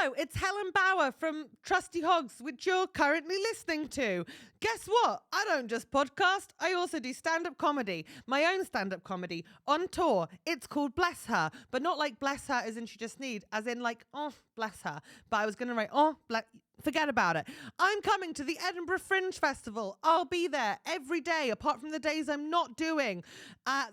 Hello, it's Helen Bauer from TrustyHogs, which you're currently listening to. Guess what? I don't just podcast, I also do stand-up comedy. My own stand-up comedy on tour. It's called Bless Her, but not like bless her as in she just need, as in like, oh, bless her. But I was going to write, forget about it. I'm coming to the Edinburgh Fringe Festival. I'll be there every day, apart from the days I'm not doing.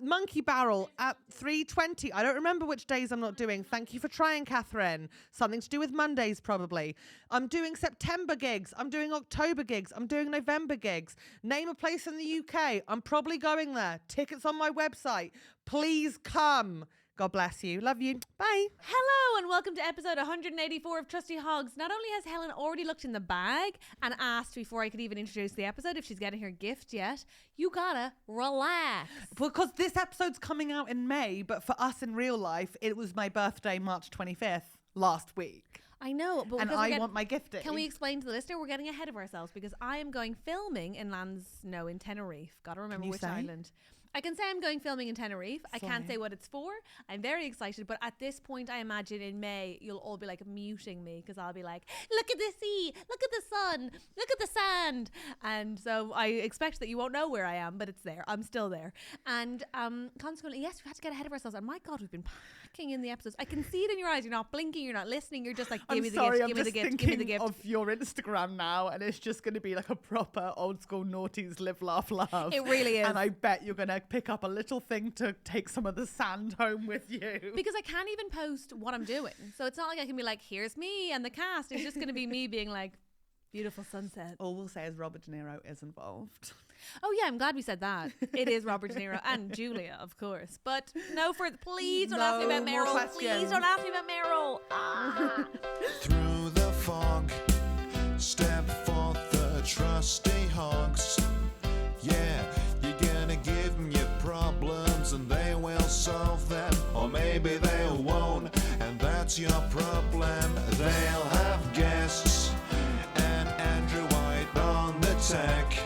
Monkey Barrel at 3:20. I don't remember which days I'm not doing. Thank you for trying, Catherine. Something to do with Mondays, probably. I'm doing September gigs. I'm doing October gigs. I'm doing November gigs. Name a place in the UK. I'm probably going there. Tickets on my website. Please come. God bless you. Love you. Bye. Hello and welcome to episode 184 of Trusty Hogs. Not only has Helen already looked in the bag and asked before I could even introduce the episode if she's getting her gift yet, you gotta relax. Because this episode's coming out in May, but for us in real life, it was my birthday, March 25th, last week. I know, but and I want my gifting. Can we explain to the listener we're getting ahead of ourselves because I am going filming in in Tenerife. Gotta remember which island. I can say I'm going filming in Tenerife. I can't say what it's for. I'm very excited, but at this point, I imagine in May you'll all be like muting me because I'll be like, "Look at the sea, look at the sun, look at the sand," and so I expect that you won't know where I am, but it's there. I'm still there, and consequently, yes, we had to get ahead of ourselves. And my God, we've been packing in the episodes. I can see it in your eyes. You're not blinking. You're not listening. You're just like, "Give me the gift. Give me the gift. Give me the gift." Of your Instagram now, and it's just going to be like a proper old school noughties live, laugh, love. It really is, and I bet you're going to pick up a little thing to take some of the sand home with you. Because I can't even post what I'm doing. So it's not like I can be like, here's me and the cast. It's just going to be me being like, beautiful sunset. All we'll say is Robert De Niro is involved. Oh yeah, I'm glad we said that. It is Robert De Niro and Julia, of course. But no further. Please don't ask me about Meryl. Please don't ask me about Meryl. Through the fog, step forth the trusty hogs. Yeah. Give them your problems and they will solve them, or maybe they won't, and that's your problem. They'll have guests and Andrew White on the tech.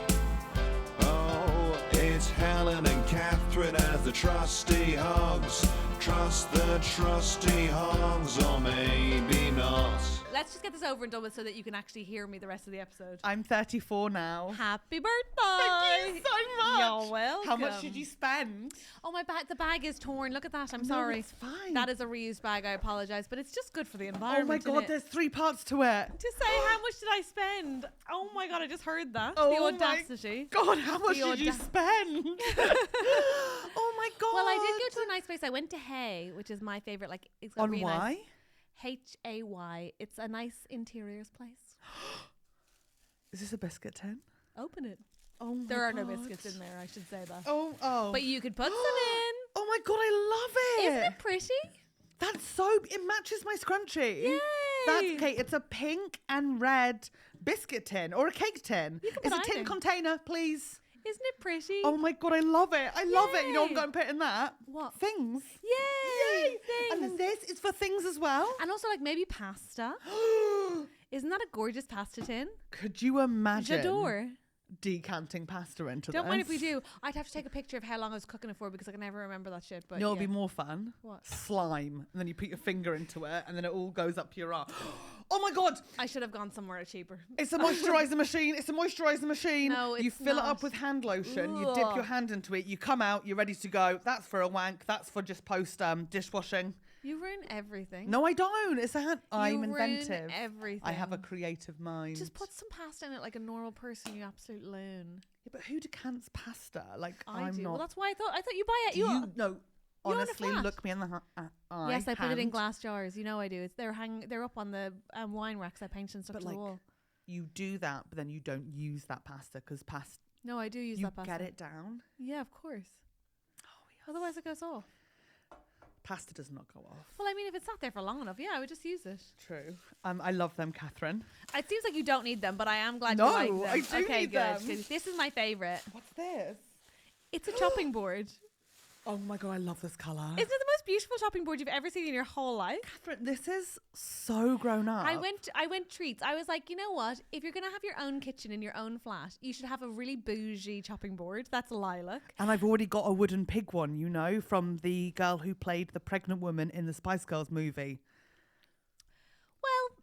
Oh, it's Helen and Catherine as the trusty hogs. Trust the trusty hogs, or maybe not. Let's just get this over and done with so that you can actually hear me the rest of the episode. I'm 34 now. Happy birthday! Thank you so much. You're welcome. How much did you spend? Oh, my bag. The bag is torn. Look at that. I'm sorry. It's fine. That is a reused bag. I apologise, but it's just good for the environment. Oh my God, there's 3 parts to it. To say how much did I spend? Oh my God, I just heard that. Oh the audacity. My God, how much did you spend? Oh my God. Well, I did go to a nice place. I went to Hay, which is my favourite. Like, it's got on really why? Nice. Hay. It's a nice interiors place. Is this a biscuit tin? Open it. Oh my There are God. no biscuits in there, I should say that. Oh. But you could put some in. Oh my God, I love it. Isn't it pretty? That's so, it matches my scrunchie. Yay. That's okay. It's a pink and red biscuit tin or a cake tin. You can It's put a tin container, please. Isn't it pretty? Oh my God, I love it. I love it. You know what I'm Yay. going to put in that? What? Things. Yay! Things. And then this is for things as well. And also like maybe pasta. Isn't that a gorgeous pasta tin? Could you imagine J'adore. decanting pasta into Don't this? mind if we do. I'd have to take a picture of how long I was cooking it for because I can never remember that shit. But No, it'll be more fun. What? Slime. And then you put your finger into it and then it all goes up your arm. Oh my God. I should have gone somewhere cheaper. It's a moisturizer machine. It's a moisturizer machine. No, it's you fill it not. up with hand lotion. Ugh. You dip your hand into it. You come out. You're ready to go. That's for a wank. That's for just post dishwashing. You ruin everything. No, I don't. It's a hand. I'm ruin inventive. everything. I have a creative mind. Just put some pasta in it like a normal person, you absolute loon. Yeah, but who decants pasta? Like I I'm do. not. Well, that's why I thought you buy it. No. own a Honestly, flat? look me in the eye. Yes, I put it in hand. glass jars. You know I do. It's they're up on the wine racks. I painted and stuff But to like, the wall. you do that, but then you don't use that pasta because pasta. No, I do use You that pasta. get it down. Yeah, of course. Oh, yes. Otherwise it goes off. Pasta does not go off. Well, I mean, if it's sat there for long enough, yeah, I would just use it. True. I love them, Catherine. It seems like you don't need them, but I am glad No, you like them. I do okay, need good. them. This is my favourite. What's this? It's a chopping board. Oh my God, I love this colour. Isn't it the most beautiful chopping board you've ever seen in your whole life? Catherine, this is so grown up. I went treats. I was like, you know what? If you're going to have your own kitchen in your own flat, you should have a really bougie chopping board. That's lilac. And I've already got a wooden pig one, you know, from the girl who played the pregnant woman in the Spice Girls movie. Well,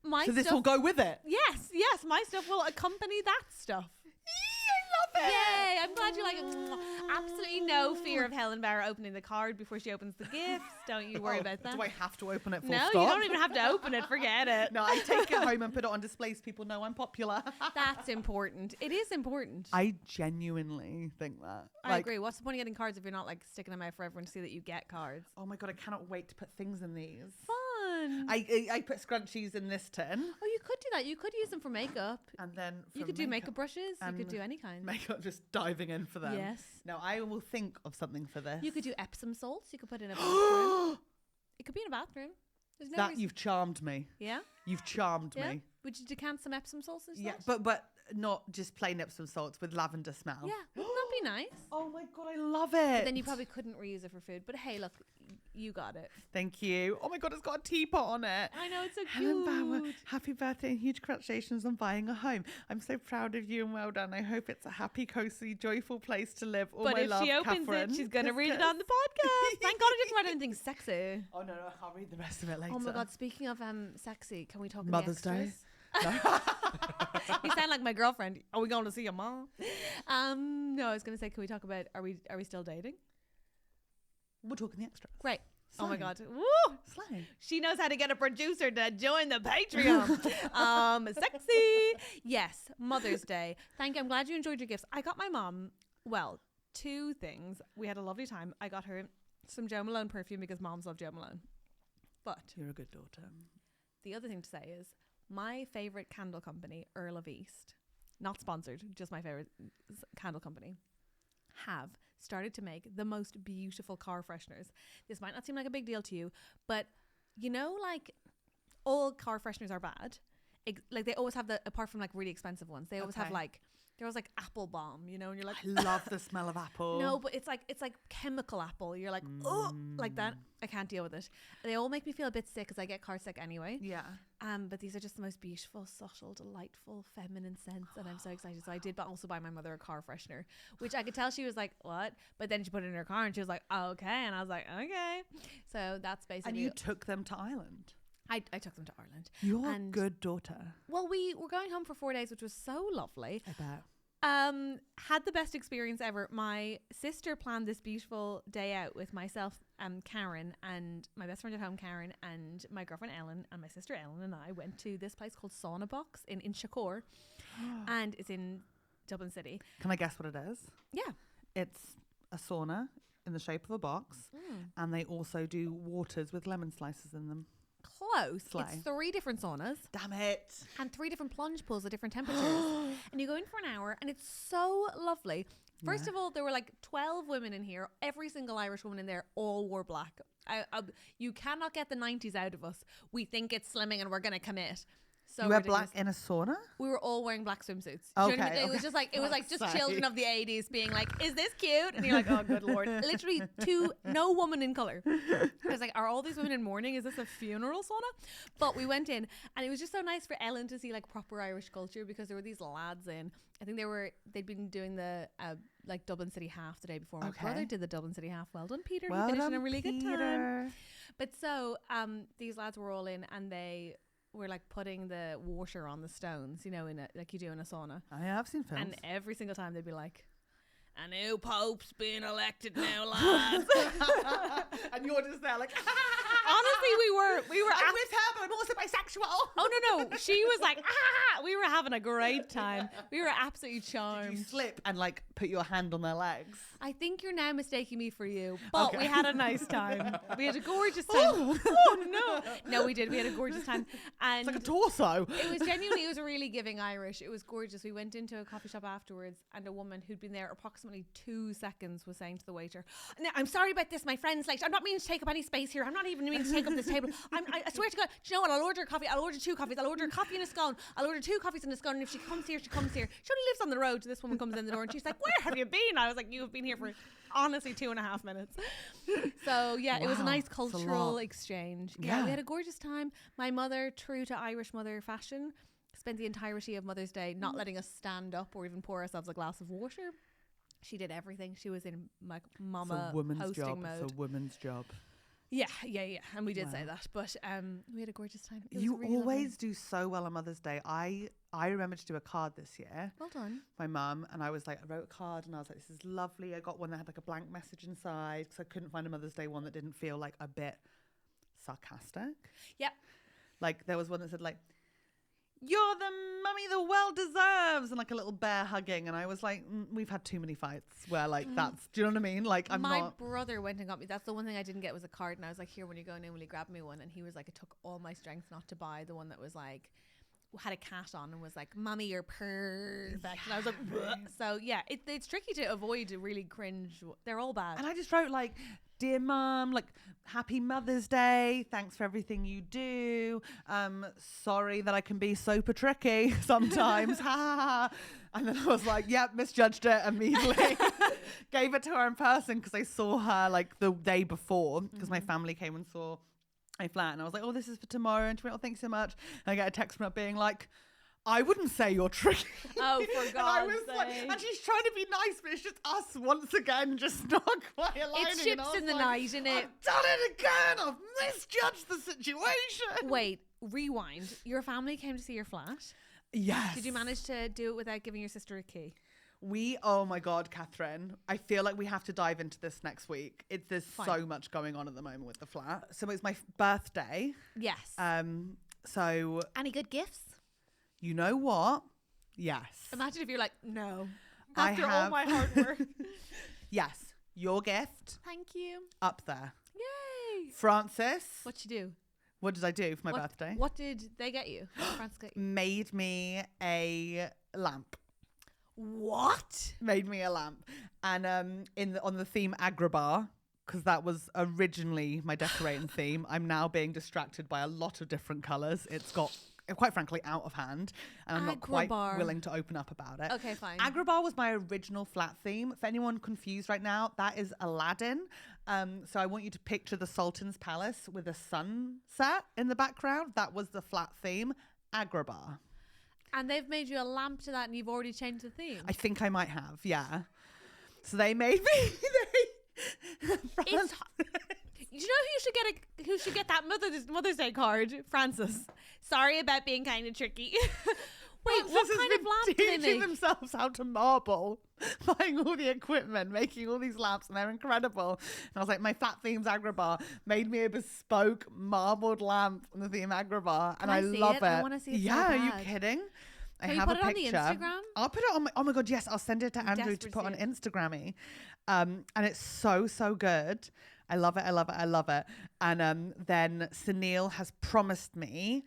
my So this stuff, will go with it. Yes, my stuff will accompany that stuff. I love it. Yay, I'm glad you like it. Absolutely no fear of Helen Barrett opening the card before she opens the gifts. Don't you worry about that. Do I have to open it full No, stop? you don't even have to open it. Forget it. No, I take it home and put it on display so people know I'm popular. That's important. It is important. I genuinely think that. I agree. What's the point of getting cards if you're not like sticking them out for everyone to see that you get cards? Oh my God, I cannot wait to put things in these. Fun. I put scrunchies in this tin. Oh, you could do that. You could use them for makeup. And then You could do makeup brushes. You could do any kind. Makeup, just diving in for them. Yes. Now I will think of something for this. You could do Epsom salts. You could put in a bathroom. It could be in a bathroom. There's no That reason. you've charmed me. Yeah? You've charmed Yeah? me. Would you decant some Epsom salts instead? Yeah, but not just plain Epsom salts with lavender smell. Yeah. Wouldn't that be nice? Oh my God, I love it. But then you probably couldn't reuse it for food. But hey, look, you got it. Thank you. Oh my God, it's got a teapot on it. I know, it's so Helen Bauer, cute. happy birthday and huge congratulations on buying a home. I'm so proud of you and well done. I hope it's a happy, cozy, joyful place to live. All But my if love, she opens Catherine. it, she's going to Kiss, read it kiss. on the podcast. Thank God I didn't write anything sexy. Oh no, I'll read the rest of it later. Oh my God, speaking of sexy, can we talk Mother's about the Day? extras? You sound like my girlfriend. Are we going to see your mom? No, I was going to say, can we talk about, are we still dating? We're talking the extras. Great. Oh my Slang. God. Woo! Slang. She knows how to get a producer to join the Patreon. Sexy. Yes, Mother's Day. Thank you. I'm glad you enjoyed your gifts. I got my mom, well, 2 things. We had a lovely time. I got her some Jo Malone perfume because moms love Jo Malone. But You're a good daughter. the other thing to say is my favorite candle company, Earl of East, not sponsored, just my favorite candle company, have started to make the most beautiful car fresheners. This might not seem like a big deal to you, but you know, like all car fresheners are bad. Like they always have apart from like really expensive ones, they always have like, there was like apple bomb, you know, and you're like, I love the smell of apple. no, but it's like chemical apple. You're like, oh, like that. I can't deal with it. They all make me feel a bit sick because I get car sick anyway. Yeah. But these are just the most beautiful, subtle, delightful, feminine scents, and I'm so excited. So I did also buy my mother a car freshener, which I could tell she was like, what? But then she put it in her car and she was like, oh, okay. And I was like, okay. So that's basically. And you took them to Ireland. I took them to Ireland. You're a And- good daughter. Well, we were going home for 4 days, which was so lovely. I bet. Had the best experience ever. My sister planned this beautiful day out with myself, Karen, and my best friend at home, Karen, and my girlfriend Ellen, and my sister Ellen, and I went to this place called Sauna Box in Inchicore, and it's in Dublin City. Can I guess what it is? Yeah. It's a sauna in the shape of a box, and they also do waters with lemon slices in them. Close. Slay. It's 3 different saunas Damn it. and 3 different plunge pools at different temperatures. And you go in for an hour and it's so lovely. First of all, there were like 12 women in here. Every single Irish woman in there all wore black. You cannot get the 90s out of us. We think it's slimming and we're going to commit. So You wear ridiculous. black in a sauna? We were all wearing black swimsuits. Do you know what I mean? Okay, It was just like, it was like just Fuck's children sake. of the 80s being like, is this cute? And you're like, oh, good Lord. Literally no woman in color. I was like, are all these women in mourning? Is this a funeral sauna? But we went in and it was just so nice for Ellen to see like proper Irish culture because there were these lads in. I think they'd been doing the like Dublin City half the day before. My brother did the Dublin City half. Well done, Peter. Well he finished done, in a really good time. Peter. But so these lads were all in and they were like putting the water on the stones, you know, like you do in a sauna. I have seen films. And every single time they'd be like, a new pope's being elected now, lads. And you're just there like, Honestly, we were I'm with her, but I'm also bisexual. Oh no, she was like, ah! We were having a great time. We were absolutely You charmed. slip and like put your hand on their legs. I think you're now mistaking me for you, but Okay. we had a nice time. We had a gorgeous time. Oh no, we did. We had a gorgeous time, and It's like a torso. it was genuinely, it was really giving Irish. It was gorgeous. We went into a coffee shop afterwards and a woman who'd been there approximately 2 seconds was saying to the waiter, "Now, I'm sorry about this, my friend's late. I'm not meaning to take up any space here. I'm not even meaning to take up this table. I swear to God, do you know what? I'll order a coffee. I'll order 2 coffees. I'll order a coffee and a scone. I'll order 2 coffees and a scone. And if she comes here, she comes here. She only lives on the road." So this woman comes in the door and she's like, "Where have you been?" I was like, "You have been here for honestly 2.5 minutes." So yeah, it was a Wow, nice it's a cultural lot. exchange. Yeah, we Yeah. had a gorgeous time. My mother, true to Irish mother fashion, spent the entirety of Mother's Day not letting us stand up or even pour ourselves a glass of water. She did everything. She was in like It's a mama woman's hosting job. mode. It's a woman's job. Yeah. And we did say that, but we had a gorgeous time. It was You really always lovely. do so well on Mother's Day. I remember to do a card this year. Well done. My mum, and I was like, I wrote a card and I was like, this is lovely. I got one that had like a blank message inside because I couldn't find a Mother's Day one that didn't feel like a bit sarcastic. Yep. Like there was one that said like, you're the mummy the world deserves, and like a little bear hugging, and I was like, we've had too many fights where like that's, do you know what I mean? Like I'm My not. brother went and got me. That's the one thing I didn't get was a card, and I was like, here, when you're going in, will you grab me one? And he was like, it took all my strength not to buy the one that was like, had a cat on and was like, mommy, you're perfect. And I was like, bleh. So yeah, it's tricky to avoid a really cringe. They're all bad. And I just wrote like, dear mum, like happy Mother's Day. Thanks for everything you do. Sorry that I can be super tricky sometimes. Ha ha ha. And then I was like, yep, misjudged it immediately. Gave it to her in person because I saw her like the day before because my family came and saw my flat, and I was like, oh, this is for tomorrow. And she went, oh, thanks so much. And I get a text from her being like, I wouldn't say you're tricky. Oh, for And I God's was like, sake. and she's trying to be nice, but it's just us once again, just not quite aligning. It's And I ships was in the like, night, isn't it? I've done it again. I've misjudged the situation. Wait, rewind. Your family came to see your flat. Yes. Did you manage to do it without giving your sister a key? Oh my God, Catherine. I feel like we have to dive into this next week. There's Fine. so much going on at the moment with the flat. So it's my birthday. Yes. So Any good gifts? you know what? Yes. Imagine if you're like, no. I After all have- my hard work. Yes. Your gift Thank you. up there. Yay. Francis. What you do? What did I do for my birthday? What did they get you? What did Francis get you? Made me a lamp. What? Made me a lamp. And on the theme Agrabah, because that was originally my decorating theme. I'm now being distracted by a lot of different colours. It's got, quite frankly, out of hand, and I'm not quite Agrabah. willing to open up about it. Okay, fine. Agrabah was my original flat theme. For anyone confused right now, that is Aladdin. So I want you to picture the Sultan's palace with a sunset in the background. That was the flat theme, Agrabah. And they've made you a lamp to that, and you've already changed the theme. I think I might have, yeah. So they made me. It's. You know who should get that Mother's Day card? Francis. Sorry about being kind of tricky. Wait, what Francis kind has of been lamp do they teaching make? themselves how to marble, buying all the equipment, making all these lamps, and they're incredible. And I was like, my flat theme's Agrabah. Made me a bespoke marbled lamp on the theme Agrabah, and I I see love it? it. I wanna see it so Yeah, are you bad. kidding? I Can we have put a it on the picture. Instagram? I'll put it on my. Oh my God, yes! I'll send it to Andrew to desperate put to on see it. Instagrammy, and it's so good. I love it. I love it. I love it. And then Sunil has promised me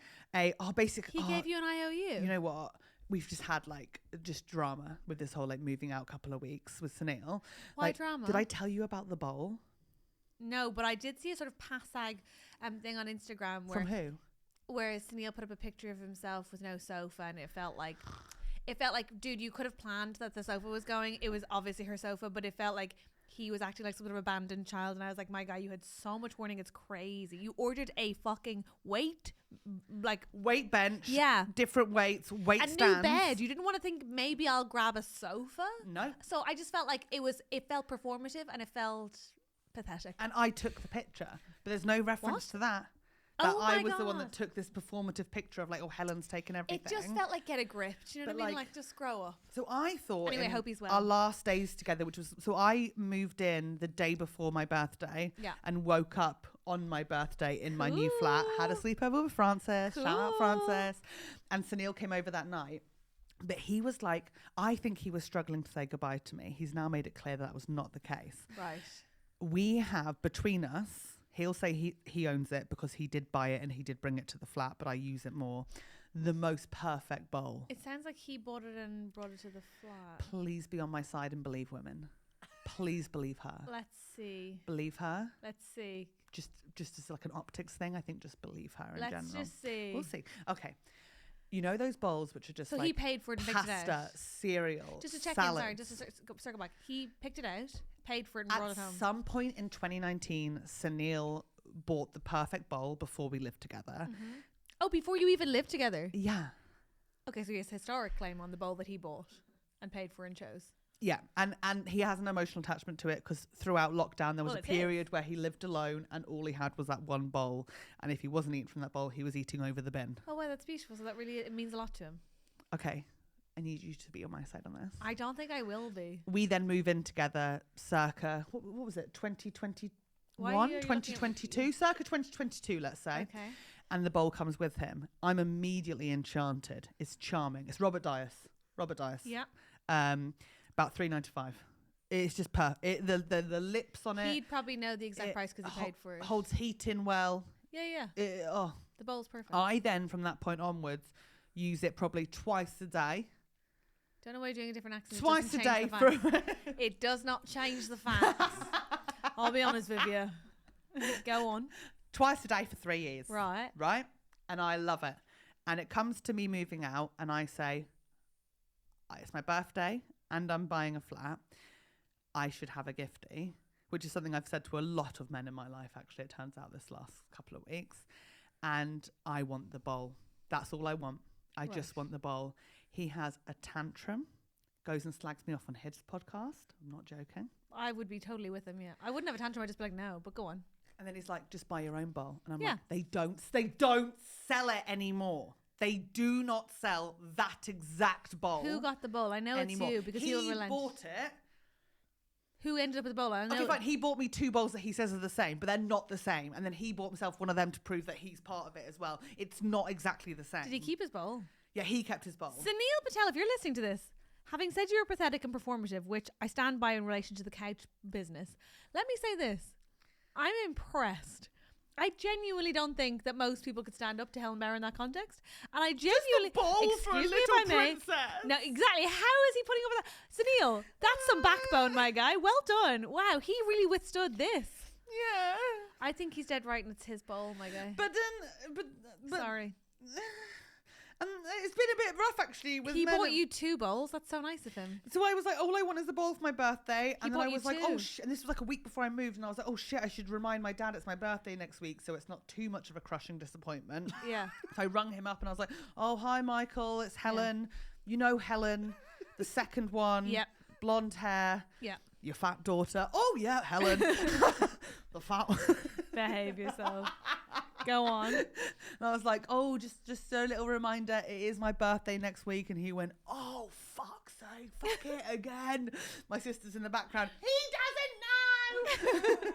basically He gave you an IOU. You know what? We've just had just drama with this whole moving out couple of weeks with Sunil. Why drama? Did I tell you about the bowl? No, but I did see a sort of passag thing on Instagram From who? where Sunil put up a picture of himself with no sofa, and it felt like, dude, you could have planned that the sofa was going. It was obviously her sofa, but it felt like he was acting like some sort of abandoned child. And I was like, my guy, you had so much warning. It's crazy. You ordered a fucking weight bench. Yeah. Different weights, weight a stands. new bed. You didn't want to think maybe I'll grab a sofa. No. So I just felt like it felt performative, and it felt pathetic. And I took the picture, but there's no reference What? to that. That Oh I my was the one God. that took this performative picture of Helen's taken everything. It just felt like get a grip. Do you know But, what I mean? like, Like just grow up. So I thought Anyway, in hope he's well. our last days together, so I moved in the day before my birthday Yeah. and woke up on my birthday in my new flat, had a sleepover with Francis, shout out Cool. Francis, and Sunil came over that night. But he was I think he was struggling to say goodbye to me. He's now made it clear that was not the case. Right. We have, between us, he'll say he owns it because he did buy it and he did bring it to the flat, but I use it more. The most perfect bowl. It sounds like he bought it and brought it to the flat. Please be on my side and believe women. Please believe her. Let's see. Believe her. Let's see. Just as an optics thing, I think just believe her in Let's general. just see. We'll see. Okay. You know those bowls which are just So he paid for it and picked it out. pasta, cereal, Just to check salads. in, sorry, just to circle back. He picked it out, paid for it, and brought At it home. some point in 2019, Sunil bought the perfect bowl before we lived together. Oh, before you even lived together. Yeah. Okay, so he has historic claim on the bowl that he bought and paid for and chose. Yeah, and he has an emotional attachment to it because throughout lockdown there was a period where he lived alone and all he had was that one bowl, and if he wasn't eating from that bowl, he was eating over the bin. Oh wow, that's beautiful. So that really, it means a lot to him. Okay, I need you to be on my side on this. I don't think I will be. We then move in together circa, what was it, 2021, 2022, circa 2022, let's say. Okay. And the bowl comes with him. I'm immediately enchanted. It's charming. It's Robert Dias. Yeah. About $3.95. It's just the lips on it. He'd probably know the exact price because he paid for it. Holds heat in well. Yeah. The bowl's perfect. I then, from that point onwards, use it probably twice a day. Don't know why you're doing a different accent. Twice a day. It does not change the facts. I'll be honest with you. Go on. Twice a day for 3 years. Right. And I love it. And it comes to me moving out and I say, it's my birthday and I'm buying a flat. I should have a giftie, which is something I've said to a lot of men in my life, actually. It turns out this last couple of weeks. And I want the bowl. That's all I want. I just want the bowl. He has a tantrum, goes and slags me off on his podcast. I'm not joking. I would be totally with him, yeah. I wouldn't have a tantrum, I'd just be like, no, but go on. And then he's like, just buy your own bowl. And I'm like, they don't sell it anymore. They do not sell that exact bowl. Who got the bowl? I know anymore. It's you because he'll relent. He bought it. Who ended up with the bowl? I know. Okay, fine. He bought me 2 bowls that he says are the same, but they're not the same. And then he bought himself one of them to prove that he's part of it as well. It's not exactly the same. Did he keep his bowl? Yeah, he kept his bowl. Sunil Patel, if you're listening to this, having said you're pathetic and performative, which I stand by in relation to the couch business, let me say this. I'm impressed. I genuinely don't think that most people could stand up to Helen Mirren in that context. And I genuinely... Just a bowl for a little princess. No, exactly. How is he putting up with that? Sunil, that's some backbone, my guy. Well done. Wow, he really withstood this. Yeah. I think he's dead right and it's his bowl, my guy. But then... But Sorry. And it's been a bit rough, actually. He bought you 2 bowls. That's so nice of him. So I was like, all I want is a bowl for my birthday. And then I was like, two. oh, shit. And this was like a week before I moved. And I was like, oh, shit, I should remind my dad it's my birthday next week. So it's not too much of a crushing disappointment. Yeah. So I rung him up and I was like, oh, hi, Michael. It's Helen. Yeah. You know Helen, the second one. Yep. Blonde hair. Yeah. Your fat daughter. Oh, yeah, Helen. The fat one. Behave yourself. Go on. And I was like, oh, just a little reminder, it is my birthday next week. And he went, oh, fuck's sake, fuck it again. My sister's in the background. He doesn't know.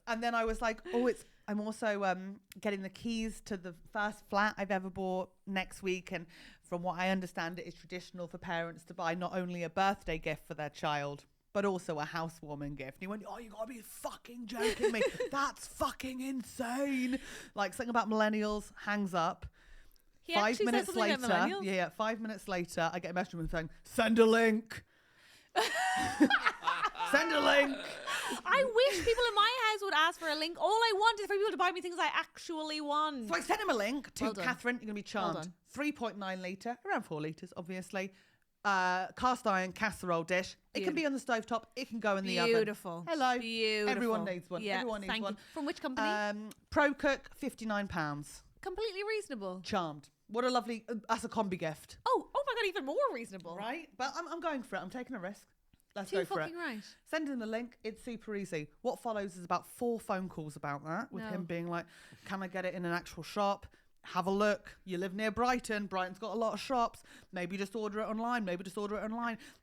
And then I was like, oh, I'm also getting the keys to the first flat I've ever bought next week. And from what I understand, it is traditional for parents to buy not only a birthday gift for their child, but also a housewarming gift. And he went, oh, you gotta be fucking joking me. That's fucking insane. Like something about millennials, hangs up. He 5 minutes later, yeah, 5 minutes later, I get a message from him saying, send a link. Send a link. I wish people in my house would ask for a link. All I want is for people to buy me things I actually want. So I sent him a link to Well done. Catherine. You're gonna be charmed. Well done. 3.9 litre, around 4 litres, obviously. Cast iron casserole dish. It can be on the stovetop. It can go in the oven. Beautiful. Hello. Beautiful. Everyone needs one. Yeah, Everyone needs thank one. you. From which company? Pro Cook, £59. Completely reasonable. Charmed. What a lovely. That's a combi gift. Oh my god, even more reasonable. Right? But I'm going for it. I'm taking a risk. Let's Too go for it. fucking right. Send him the link. It's super easy. What follows is about 4 phone calls about that, with him being like, can I get it in an actual shop? Have a look. You live near Brighton. Brighton's got a lot of shops. Maybe just order it online.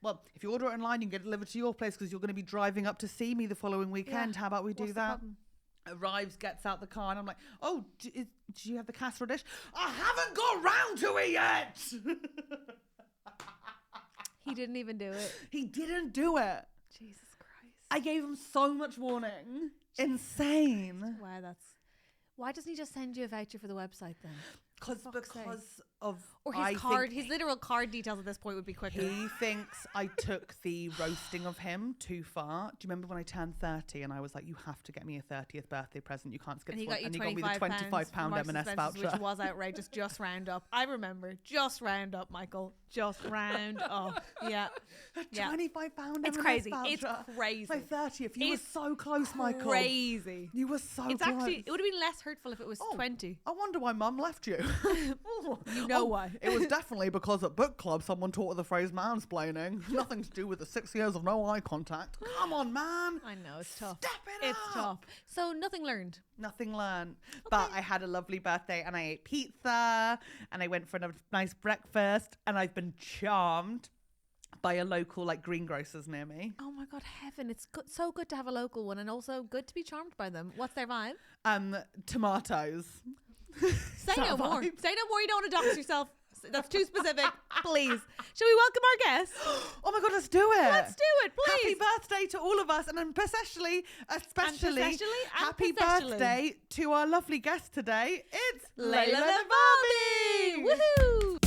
Well, if you order it online, you can get it delivered to your place because you're going to be driving up to see me the following weekend. Yeah. How about we What's do the that? problem? Arrives, gets out the car, and I'm like, oh, do you have the casserole dish? I haven't got round to it yet. He didn't even do it. He didn't do it. Jesus Christ. I gave him so much warning. Insane. Wow, why doesn't he just send you a voucher for the website then? Because of or his literal card details at this point would be quicker. He thinks I took the roasting of him too far. Do you remember when I turned 30 and I was like, you have to get me a 30th birthday present. You can't skip this one. And he got me the £25 M&S voucher. Which was outrageous. Just round up. I remember. Just round up, Michael. Just round up. Yeah. £25 M&S It's crazy. voucher. It's crazy. It's my 30th. You were so close, Michael. Crazy. You were so It's close. actually, it would have been less hurtful if it was 20. I wonder why Mum left you. know why. It was definitely because at book club someone taught her the phrase mansplaining. Nothing to do with the 6 years of no eye contact. Come on, man. I know, it's tough. Step it It's up. tough. So nothing learned. Nothing learned. But I had a lovely birthday and I ate pizza and I went for a nice breakfast and I've been charmed by a local like greengrocers near me. Oh my God, heaven. It's so good to have a local one and also good to be charmed by them. What's their vibe? Tomatoes. Say no more. Vibe. Say no more. You don't want to dox yourself. That's too specific. Please. Shall we welcome our guest? Oh my God, let's do it. Let's do it, please. Happy birthday to all of us and especially happy especially. birthday to our lovely guest today. It's Leila Navabi. Woohoo!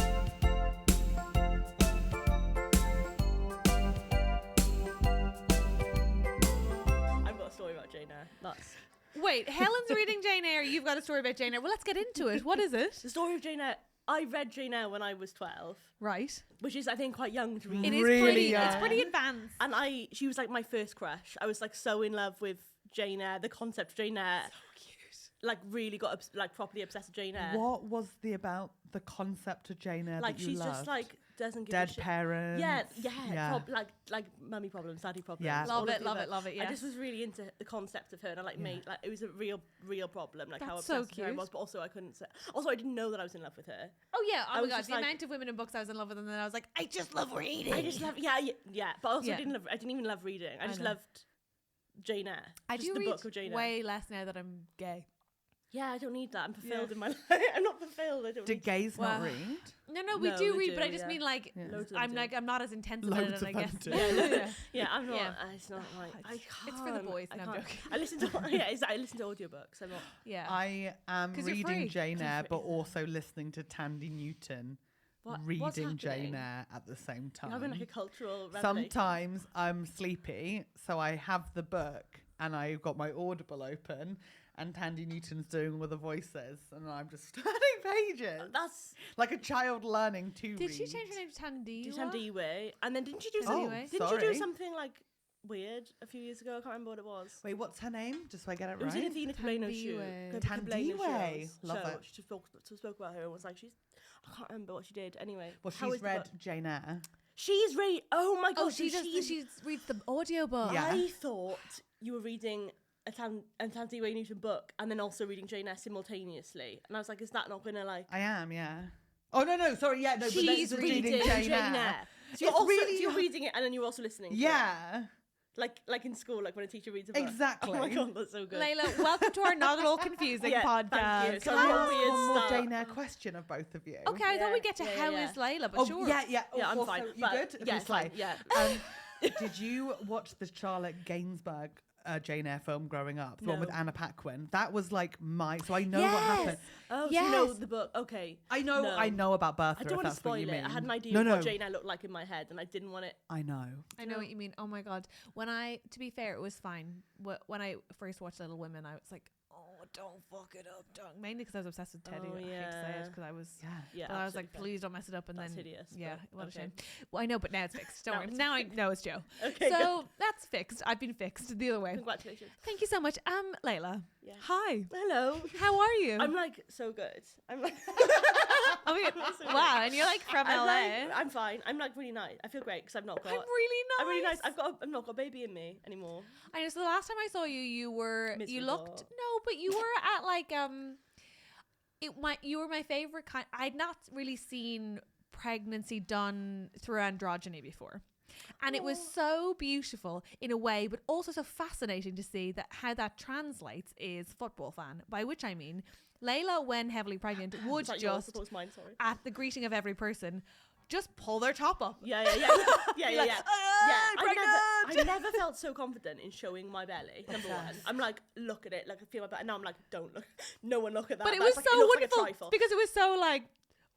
I've got a story about Jane Eyre. That's Wait, Helen's reading Jane Eyre. You've got a story about Jane Eyre. Well, let's get into it. What is it? the story of Jane Eyre. I read Jane Eyre when I was 12, Right. which is, I think, quite young to read. It is Really pretty. young. It's pretty advanced. And she was like my first crush. I was like so in love with Jane Eyre, the concept of Jane Eyre. So cute. Like really got like properly obsessed with Jane Eyre. What was the concept of Jane Eyre Like that you she's loved? just like doesn't give Dead a shit. parents. Yeah. Like mummy problems, daddy problems. Yeah. all Love of it, the love above. it, love it, I yes. just was really into the concept of her, and I made like it was a real problem. Like how That's so obsessed with her I cute. was, but also I couldn't say. Also, I didn't know that I was in love with her. Oh, yeah. I Oh, my was God. just The like- amount of women in books I was in love with, and then I was like, I just love reading. I just love, yeah. But also Yeah. I didn't even love reading. I just know. loved Jane Eyre. I just do the read book of Jane Eyre. way less now that I'm gay. Yeah, I don't need that. I'm fulfilled Yeah. in my life. I'm not fulfilled. I don't Did need gays not Wow. read? No, we No, do they read, do, but I just yeah. mean like, Yeah. Loads of them I'm do. like, I'm not as intense about it, Loads and I of them guess. do. Yeah. Yeah, I'm not. Yeah. It's not like I can't. It's for the boys. I No, I'm can't. joking. I listen to I listen to audiobooks. I'm not. Yeah. I am 'Cause you're reading free. Jane Eyre, but free. also listening to Tandy Newton What's reading Jane happening? Eyre at the same time. You're having like a cultural revelation. Sometimes I'm sleepy, so I have the book and I've got my Audible open, and Tandy Newton's doing all the voices, and I'm just turning pages That's like a child learning to read. Did she change her name to Tandy? Way, and then didn't you do Oh, something? anyway. Didn't you sorry. do something like weird a few years ago? I can't remember what it was. Wait, what's her name? Just so I get it It was in right. Athena Cablano's Tandy show. Way. Tandy Way. Love show. it. She spoke about her and was like, I can't remember what she did. Anyway, Well, how she's is the read book? Jane Eyre. She's read. Oh my god! Oh, she reads the audiobook. Yeah. I thought you were reading a Tandy Way Newton book and then also reading Jane Eyre simultaneously, and I was like, is that not gonna like? I am, yeah. Oh no, sorry, yeah, no. but She's that's reading Jane Eyre. So It's really you're reading it and then you're also listening. to it. Yeah, like in school, like when a teacher reads a book. exactly. Oh my god, that's so good. Layla, welcome to our not at all confusing Yeah, podcast. thank you. Can So I real ask weird one more stuff. Jane Eyre question of both of you? Okay, I thought Yeah, we'd get to yeah, how yeah. is Layla, but Oh, sure. yeah. Yeah, I'm Also, fine. You but good? Yeah, Okay, fine. slay. Yeah. Did you watch the Charlotte Gainsbourg Jane Eyre film growing up? The one with No. Anna Paquin. That was like so I know what happened. Oh, so you know Yes. the book. Okay. I know No. about Bertha. I don't if want to that's spoil what you it. mean. I had an idea No, of no. what Jane Eyre looked like in my head, and I didn't want it. I know. I know what you mean. Oh my god. To be fair, it was fine. When I first watched Little Women, I was like, oh, don't fuck it up, don't. Mainly because I was obsessed with Teddy. Oh, I hate to say yeah. it because I was. Yeah. Yeah, But I was like, absolutely please don't mess it up. And That's then, hideous, yeah, but what a okay. shame. Well, I know, but now it's fixed. Don't Now worry. it's Now I know it's Joe. Okay, So that's fixed. I've been fixed the other way. Congratulations. Thank you so much. Layla. Yeah. Hi. Hello. How are you? I'm like so good. I'm like. Oh my God. so Wow, and you're like from I'm LA. like, I'm fine. I'm like really nice. I feel great because I've not got. I'm really nice. I'm really nice. I've not got a baby in me anymore. I know. So the last time I saw you, you looked Miserable. but you were at like you were my favorite kind. I'd not really seen pregnancy done through androgyny before. And it was so beautiful in a way, but also so fascinating to see that how that translates is football fan, by which I mean Layla, when heavily pregnant, would Is that yours? I just thought it was mine. Sorry. at the greeting of every person just pull their top up. Yeah. You're like, I never felt so confident in showing my belly. Number one, I'm like, look at it, like I feel my belly. And now I'm like, don't look. No one look at that. But it That's was like, so looks wonderful like a trifle. because it was so like,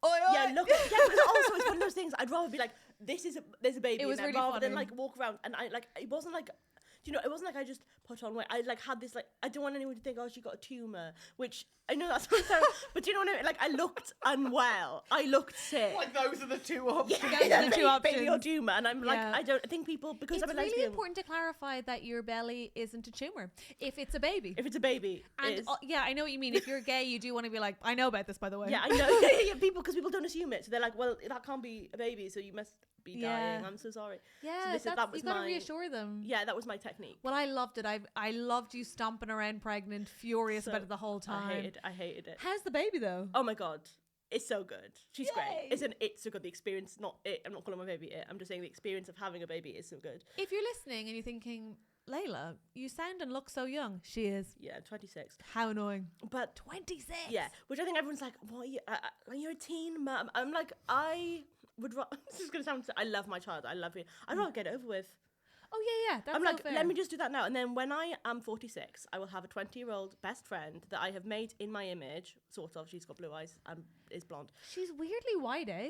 Yeah, look at yeah, because also it's one of those things I'd rather be like, there's a baby It was in there, really rather than funny. like walk around and I like it wasn't like you know, it wasn't like I just put on weight. I like had this like, I don't want anyone to think, oh, she got a tumour, which I know that's terrible, but do you know what I mean? Like I looked unwell. I looked sick. Like those are the two options. Yeah, the two baby or options. tumour, and I'm like, I don't think people, because It's I'm a really lesbian. important to clarify that your belly isn't a tumour. If it's a baby. If it's a baby, And yeah, I know what you mean. If you're gay, you do want to be like, I know about this, by the way. yeah, I know. Yeah, because people don't assume it, so they're like, well, that can't be a baby, so you must be dying. I'm so sorry. Yeah, so that was you got to my reassure them. Yeah, that was my technique. Well, I loved it. I loved you stomping around pregnant, furious about it the whole time. I hated it. How's the baby though? Oh my god, it's so good. She's Yay. great. It's so good. The experience, not it. I'm not calling my baby it. I'm just saying the experience of having a baby is so good. If you're listening and you're thinking, Layla, you sound and look so young. She is. Yeah, 26. How annoying. But 26. yeah, which I think everyone's like, what? Are you're a teen, mum. I'm like, I would. This is gonna sound. I love my child. I love it. I'd rather get it over with. Oh yeah. That's I'm so like, fair. let me just do that now. And then when I am 46, I will have a 20-year-old best friend that I have made in my image, sort of. She's got blue eyes and is blonde. She's weirdly white, eh?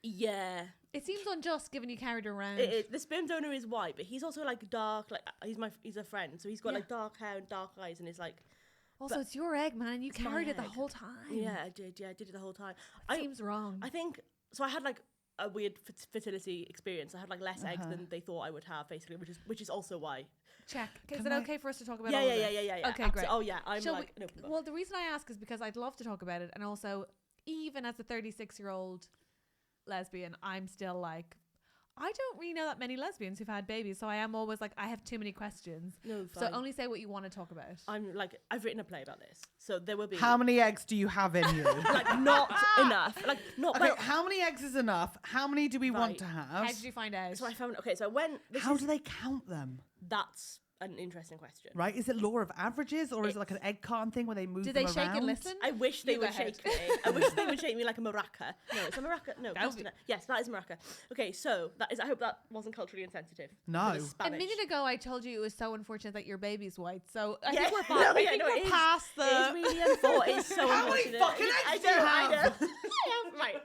Yeah. It seems unjust given you carried her around. The sperm donor is white, but he's also like dark. Like he's a friend, so he's got like dark hair and dark eyes, and it's like. Also, it's your egg, man. You It's my carried it the egg. whole time. Yeah, I did. Yeah, I did it the whole time. Seems wrong. I think so. I had like a weird fertility experience. I had like less eggs than they thought I would have, basically, which is also why. Check. Is Can it I- okay for us to talk about Yeah, all of yeah, this? yeah. Okay, great. Oh yeah, I'm Shall like we- an open book. Well, the reason I ask is because I'd love to talk about it, and also, even as a 36-year-old lesbian, I'm still like, I don't really know that many lesbians who've had babies, so I am always like, I have too many questions. No, So fine. only say what you want to talk about. I'm like, I've written a play about this, so there will be How many eggs do you have in you? like not enough. Like not. Okay, Well, how many eggs is enough? How many do we want Right. to How have? did you find out? so I found. Okay, so when How do they count them? that's an interesting question. Right? Is it law of averages, or is it like an egg carton thing where they move Did them they shake around? and listen? I wish they You go would ahead. shake me. I wish they would shake me like a maraca. No, it's a maraca. No, That would be- castanet. Yes, that is a maraca. Okay, so that is. I hope that wasn't culturally insensitive. No. It was A Spanish. minute ago, I told you it was so unfortunate that your baby's white. So I Yeah. think we're, No, I yeah, think no, we're it is. past It is the... really unfortunate. It's so How many unfortunate. fucking I eggs do. do you I have? know. Right.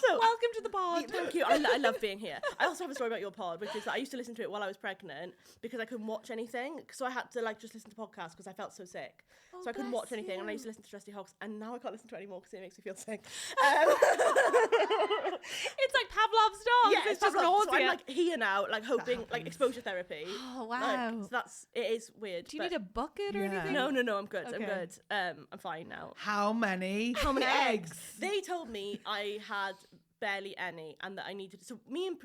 So Welcome to the pod. thank you. I love being here. I also have a story about your pod, which is that I used to listen to it while I was pregnant because I couldn't watch anything. So I had to like just listen to podcasts because I felt so sick. Oh, So I couldn't bless watch anything, and I used to you. listen to TrustyHogs, and now I can't listen to it anymore because it makes me feel sick. It's like Pavlov's dog. Yeah, it's just just like, so I'm nausea. like here now, like hoping, like exposure therapy. Oh, Like, wow. so it is weird. Do you but need a bucket or Yeah. anything? No, I'm good. I'm Okay. good. I'm fine now. How many? How many eggs? They told me I had barely any, and that I needed. So me and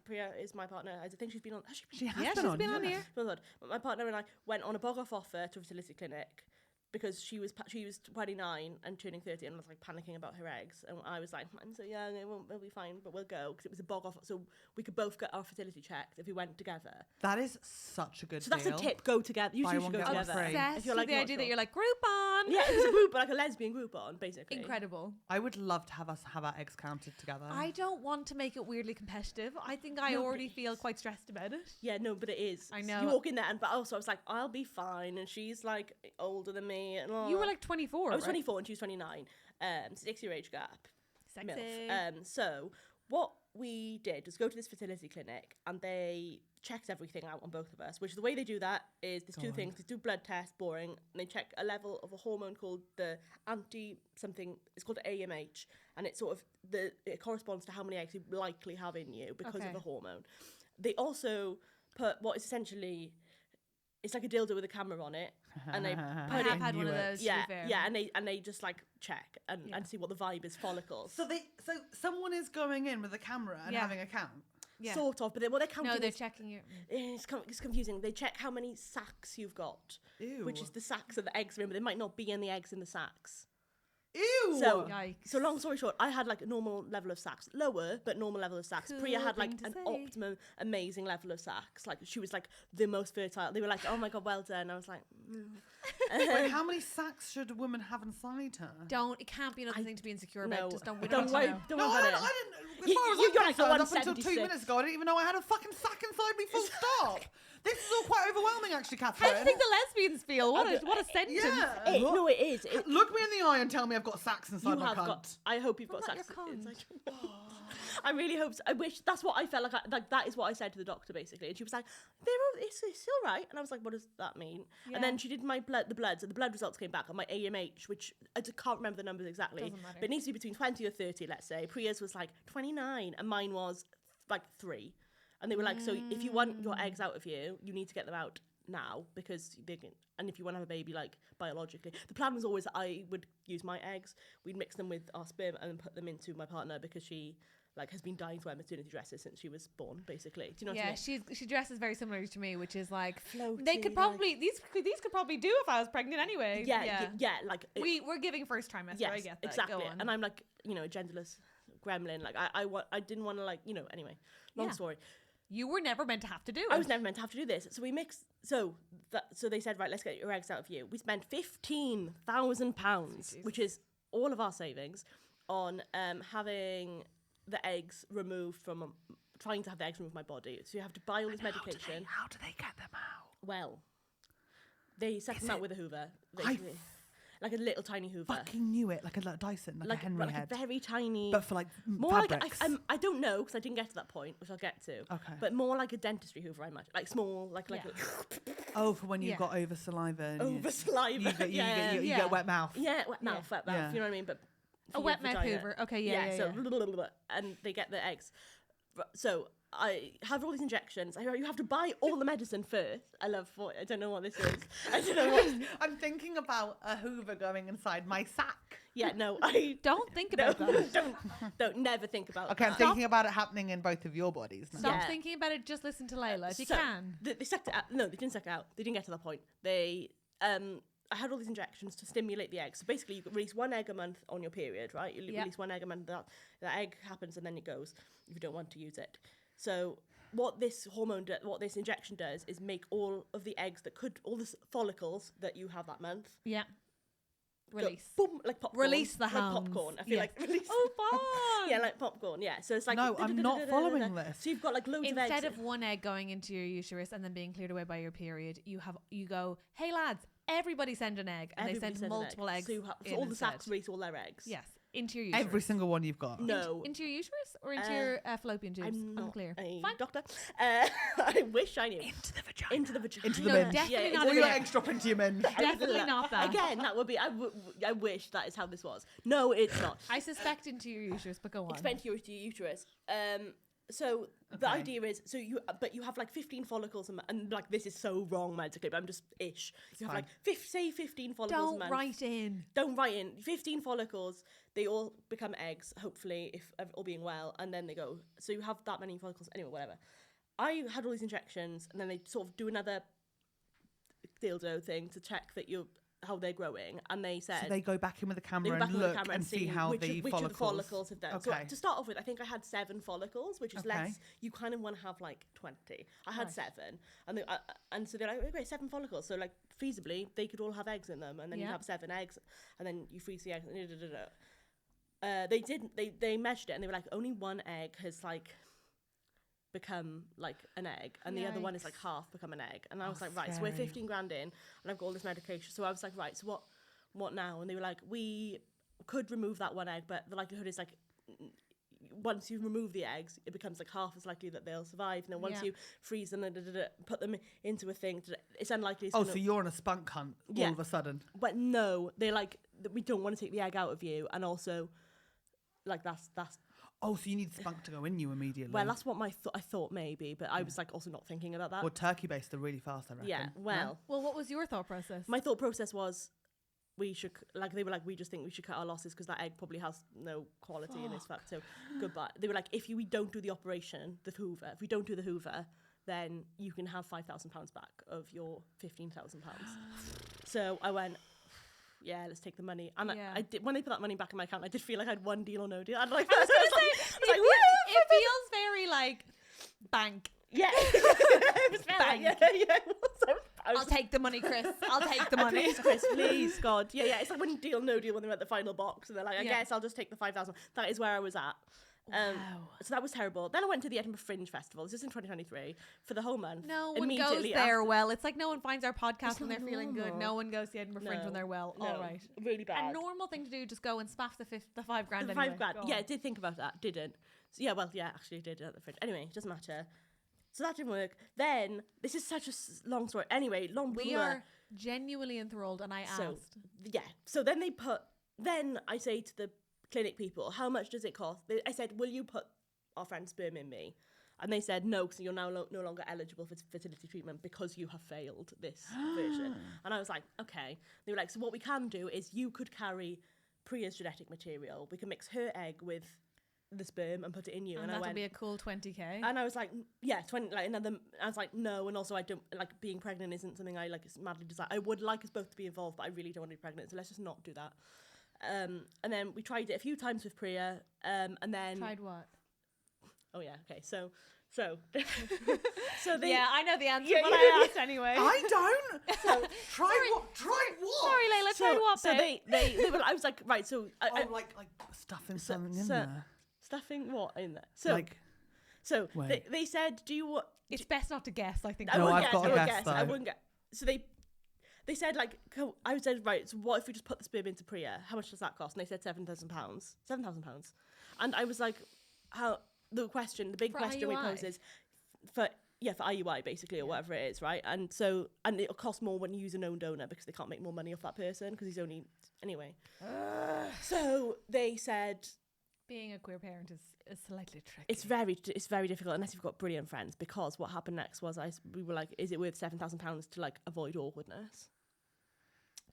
Priya is my partner. I think she's been on. Has she been? She has Yeah, been she's on, been on yeah. here. Oh God. But my partner and I went on a bog off offer to a fertility clinic because she was 29 and turning 30 and was like panicking about her eggs, and I was like, I'm so young, we'll be fine, but we'll go because it was a bog off, so we could both get our fertility checked if we went together. That is such a good So that's deal. a tip: go together. You Buy two one, should go get one together. free. Obsessed If you're with like the not idea that sure. you're like, Groupon. Yeah, it's a group, like a lesbian Groupon, basically. Incredible. I would love to have us have our eggs counted together. I don't want to make it weirdly competitive. I think I No, already please. feel quite stressed about it. Yeah, no, but it is. I You know. walk in there, but also I was like, I'll be fine, and she's like older than me, and You were like 24, I was right? 24 and she was 29. 6-year age gap. Sexy. MILF. So what we did was go to this fertility clinic, and they checked everything out on both of us. Which the way they do that is there's two things. They do blood tests, boring, and they check a level of a hormone called the anti-something. It's called AMH, and it's sort of it corresponds to how many eggs you likely have in you because Okay. of the hormone. They also put what is essentially. It's like a dildo with a camera on it, and they I put have it. had one of knew it. those. Yeah, to be fair. yeah, and they just like check and see what the vibe is, follicles. So someone is going in with a camera and Yeah. having a count. Yeah. Sort of, but what they're counting No, they're is, checking your. it's confusing. They check how many sacs you've got, Ew. which is the sacs of the eggs. Remember, there might not be any eggs in the sacs. Ew. So, Yikes. so long story short, I had like a normal level of sacs, lower but normal level of sacs. Cool Priya had like thing to an say. optimum, amazing level of sacs. Like she was like the most fertile. They were like, "Oh my god, well done." I was like, Wait, how many sacks should a woman have inside her? Don't. It can't be another thing to be insecure no, about. Just don't. We don't don't worry, know. don't No, worry I about it. didn't. As You- far as you're I'm like a concerned, up until 2 176. minutes ago, I didn't even know I had a fucking sack inside me. Full stop. This is all quite overwhelming, actually, How Catherine. do you think the lesbians feel? What a sentence. Yeah. No, it is. Look me in the eye and tell me I've got sacks inside my cunt. I hope you've got What about sex your cunt? inside your I really hope so. I wish that's what I felt like. Like that is what I said to the doctor basically, and she was like, "It's all right." And I was like, "What does that mean?" Yeah. And then she did the blood, so the blood results came back on my AMH, which I can't remember the numbers exactly, Doesn't matter. but it needs to be between 20 or 30, let's say. Priya's was like 29, and mine was like 3. And they were like, "So if you want your eggs out of you, you need to get them out now because they can." And if you want to have a baby, like biologically, the plan was always that I would use my eggs, we'd mix them with our sperm and put them into my partner because she has been dying to wear maternity dresses since she was born, basically. Do you know what I mean? she dresses very similarly to me, which is like Floaty, they could probably these could probably do if I was pregnant anyway. Yeah, like We're giving first trimester. yes, I get that. exactly. Go on. And I'm like, a genderless gremlin. Like I didn't want to anyway. Long Yeah. story. You were never meant to have to do it. I was never meant to have to do this. So we mixed. So they said, right, let's get your eggs out of you. We spent £15,000, which is all of our savings, on having the eggs removed from. Trying to have the eggs removed from my body. So you have to buy all this medication. How do they get them out? Well, they set them out with a Hoover. I basically. Like a little tiny Hoover. Fucking knew it, like a Dyson, like a Henry like head. a very tiny. But for like more fabrics. like I don't know because I didn't get to that point, which I'll get to. Okay. But more like a dentistry Hoover, I imagine, like small, like Oh, for when you've Yeah. got over saliva. And over saliva. You get wet mouth. Yeah, wet mouth, wet mouth. Yeah. You know what I mean? But A for wet your mouth vagina. Hoover. Okay, yeah. So and they get the eggs. So I have all these injections. You have to buy all the medicine first. I don't know what this is. I don't know what. I'm thinking about a Hoover going inside my sack. Yeah, no, I Don't think about that. don't never think about. Okay, I'm that. thinking about it happening in both of your bodies now. Stop Yeah. thinking about it. Just listen to Leila if you So, can. They sucked it out. No, they didn't suck it out. They didn't get to that point. They I had all these injections to stimulate the egg. So basically, you release 1 egg a month on your period, right? You release 1 egg a month. That egg happens and then it goes if you don't want to use it. So what this injection does is make all of the eggs all the follicles that you have that month. Yeah. go Release. boom, like popcorn. Release the like hounds. popcorn. I feel Yeah. like release. Oh, fun. Yeah, like popcorn. Yeah. So it's like No, I'm not following this. So you've got like loads of eggs. Instead of 1 egg going into your uterus and then being cleared away by your period, you go, hey lads, everybody send an egg, and Everybody they send send an multiple egg. eggs. So, so in all the instead. sacks release all their eggs. Yes, into your uterus. Every single one you've got. No. Into your uterus or into your fallopian tubes? I'm not Unclear. a Fine. doctor. I wish I knew. Into the vagina. Into the vagina. Into the No, bin. definitely Yeah, not All a your bin. eggs drop into your bin. Definitely not that. Again, that would be. I wish that is how this was. No, it's not. I suspect into your uterus, but go on. Expand your uterus. So the Okay. idea is, you have like 15 follicles and like this is so wrong medically, but I'm just ish. You have fine. like 15 follicles a Don't month. write in. Don't write in 15 follicles. They all become eggs, hopefully, if all being well, and then they go. So you have that many follicles. Anyway, whatever. I had all these injections, and then they sort of do another dildo thing to check that how they're growing, and they said So they go back in with the they camera go back and on the look camera and see how which the of the follicles. follicles have done. So Okay. to start off with, I think I had 7 follicles, which is Okay. less. You kind of want to have like 20. I had Right. 7, and so they're like, okay, 7 follicles. So like feasibly, they could all have eggs in them, and then you Yeah. have 7 eggs, and then you freeze the eggs. They didn't. They measured it, and they were like, only 1 egg has like become like an egg, and the other one is like Yikes. half become an egg. And I was like, right, so scary. we're 15 grand in, and I've got all this medication. So I was like, right, so what now? And they were like, we could remove that 1 egg, but the likelihood is like once you remove the eggs, it becomes like half as likely that they'll survive. And then once Yeah. you freeze them and put them into a thing, it's unlikely. It's Oh, gonna, so you're on a spunk hunt all Yeah. of a sudden. but no, they're like, we don't want to take the egg out of you, and also like that's. Oh, so you need spunk to go in you immediately. Well, that's what I thought maybe, but I was like also not thinking about that. Well, turkey based are really fast, I reckon. Yeah, No? well, Well, what was your thought process? my thought process was we should, like, they were like, we just think we should cut our losses because that egg probably has no quality in its fact. So goodbye. They were like, if we don't do the operation, the Hoover, if we don't do the Hoover, then you can have £5,000 back of your £15,000. So I went, yeah, let's take the money. And Yeah. I did, when they put that money back in my account, I did feel like I had one deal or no deal. I was like, it feels very like bank. yeah. It was Bang. yeah. So I'll take the money, Chris. I'll take the money. Please, Chris, please, God. Yeah. It's like when deal, no deal when they're at the final box and they're like, I Yeah. guess I'll just take the 5,000. That is where I was at. So that was terrible. Then I went to the Edinburgh Fringe Festival. This is in 2023 for the whole month. No one goes there well. It's like no one finds our podcast when they're feeling good. No one goes to the Edinburgh Fringe when they're well. No, all right. Really bad. A normal thing to do, just go and spaff the $5 grand. The anyway. $5 grand. Yeah, I did think about that. Didn't. So actually I did at the Fringe. Anyway, it doesn't matter. So that didn't work. Then, this is such a long story. Anyway, we are genuinely enthralled, and I asked. So then I say to the clinic people, how much does it cost? I said, will you put our friend's sperm in me? And they said, no, because you're now no longer eligible for fertility treatment because you have failed this version. And I was like, okay. They were like, so what we can do is you could carry Priya's genetic material. We can mix her egg with the sperm and put it in you. And that'll be a cool 20k. And I was like, 20, like another. I was like, no, and also I don't like being pregnant isn't something I like madly desire. I would like us both to be involved, but I really don't want to be pregnant, so let's just not do that. And then we tried it a few times with Priya, and then tried what? Oh yeah, okay, so they, yeah, I know the answer, but I asked anyway. I don't. So, try what? Sorry, Leila. Tried what? So they were. I was like, right. So like stuffing something in there. Stuffing what in there? So they said, do you want? It's best not to guess. I think. I've got to guess. I wouldn't guess. So they said like, I said, right, so what if we just put the sperm into Priya? How much does that cost? And they said £7,000. £7,000. And I was like, the big question we pose is for IUI basically, or whatever it is, right? And it'll cost more when you use a known donor because they can't make more money off that person because he's only, anyway. So they said, being a queer parent is slightly tricky. It's very difficult unless you've got brilliant friends, because what happened next was we were like, is it worth £7,000 to like avoid awkwardness?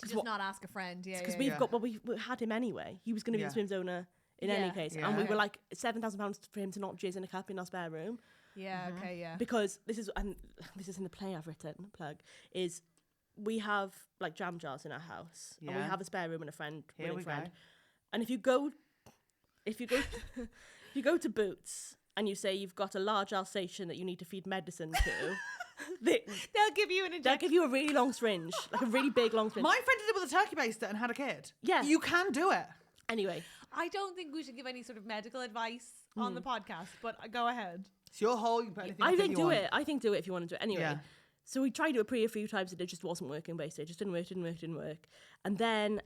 To just not ask a friend, because we had him anyway. He was going to be the swim donor in any case, and we were like £7,000 for him to not jizz in a cup in our spare room. Yeah, okay, yeah. Because this is in the play I've written. Is we have like jam jars in our house, and we have a spare room and a friend, and if you go to Boots and you say you've got a large Alsatian that you need to feed medicine to, they'll give you an injection. They'll give you a really long syringe, like a really big long syringe. My friend did it with a turkey baster and had a kid. Yeah. You can do it. Anyway. I don't think we should give any sort of medical advice on the podcast, but go ahead. It's your hole. You put anything I think do it. I think do it if you want to do it. Anyway. Yeah. So we tried to Priya a few times and it just wasn't working, basically. It just didn't work. And then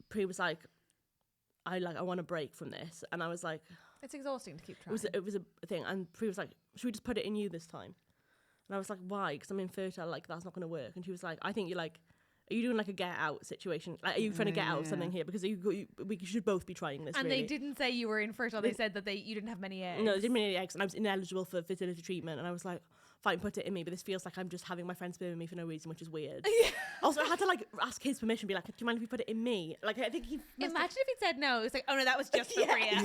Priya was like, I want a break from this. And I was like, it's exhausting to keep trying. It was a thing. And Priya was like, should we just put it in you this time? And I was like, why? Because I'm infertile. Like, that's not going to work. And she was like, I think are you doing like a get out situation? Like, are you trying to get out of something here? Because we should both be trying this. And really. They didn't say you were infertile. They said that you didn't have many eggs. No, they didn't have many eggs, and I was ineligible for fertility treatment. And I was like, fine, put it in me, but this feels like I'm just having my friend sperm in me for no reason, which is weird. Also, I had to like ask his permission, be like, do you mind if we put it in me? Like, I think he imagine if he said no. It's like, oh no, that was just for Priya.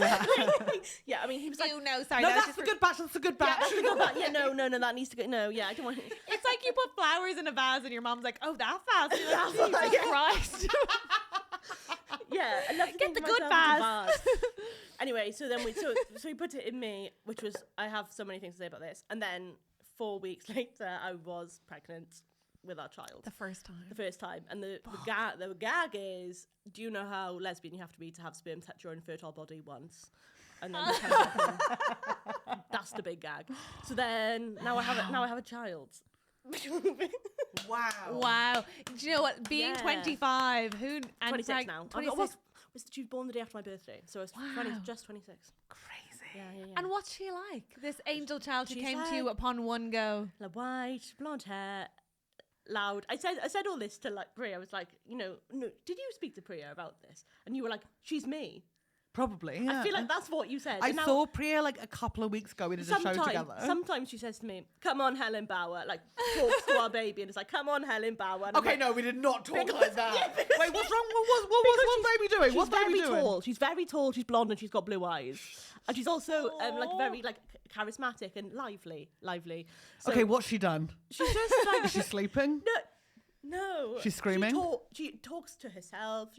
Yeah, I mean, he was like, no, sorry, no, that's the good batch. That's the good batch. Yeah, that's the good batch. Yeah, no, that needs to go. No, yeah, I don't want. It's like you put flowers in a vase, and your mom's like, oh, that vase. You're like, Jesus Christ. Yeah, I love to get the good vase. Anyway, so then we put it in me, which was, I have so many things to say about this, and then 4 weeks later, I was pregnant with our child. The first time. And the gag is, do you know how lesbian you have to be to have sperm touch your infertile body once? And then that's the big gag. So then now I have a child. Wow. Do you know what? Being 25, 26 now. 26. She was born the day after my birthday, so I was just 26. Crazy. Yeah. And what's she like? This angel child who came to you upon one go. Like white, blonde hair, loud. I said all this to like Priya. I was like, no, did you speak to Priya about this? And you were like, she's me. Probably. Yeah. I feel like that's what you said. I saw Priya like a couple of weeks ago. We did a show together. Sometimes she says to me, "Come on, Helen Bauer," like talks to our baby, and it's like, "Come on, Helen Bauer." And okay, no, we did not talk like that. Wait, what's wrong? What's baby doing? What's baby doing? Tall. She's very tall. She's blonde and she's got blue eyes, and she's also like very like charismatic and lively. So okay, what's she done? She's just like, is she sleeping? No. She's screaming? She talks to herself.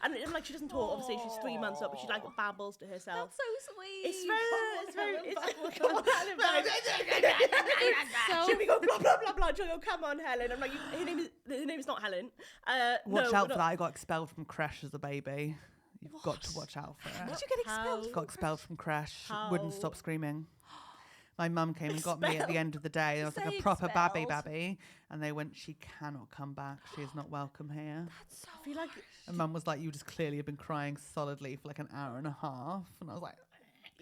And like she doesn't talk, obviously she's 3 months up, but she like babbles to herself. That's so sweet. It's very come on, Helen. So should we go blah blah blah blah? She'll go, come on, Helen. I'm like, her name is not Helen. Watch out for that. I got expelled from creche as a baby. You've got to watch out for Did it. you get expelled? Got expelled from creche. How? Wouldn't stop screaming. My mum came and got me at the end of the day. I was like Say a proper babby expelled. babby. And they went, she cannot come back. She is not welcome here. That's so I feel like And mum was like, you just clearly have been crying solidly for like an hour and a half. And I was like,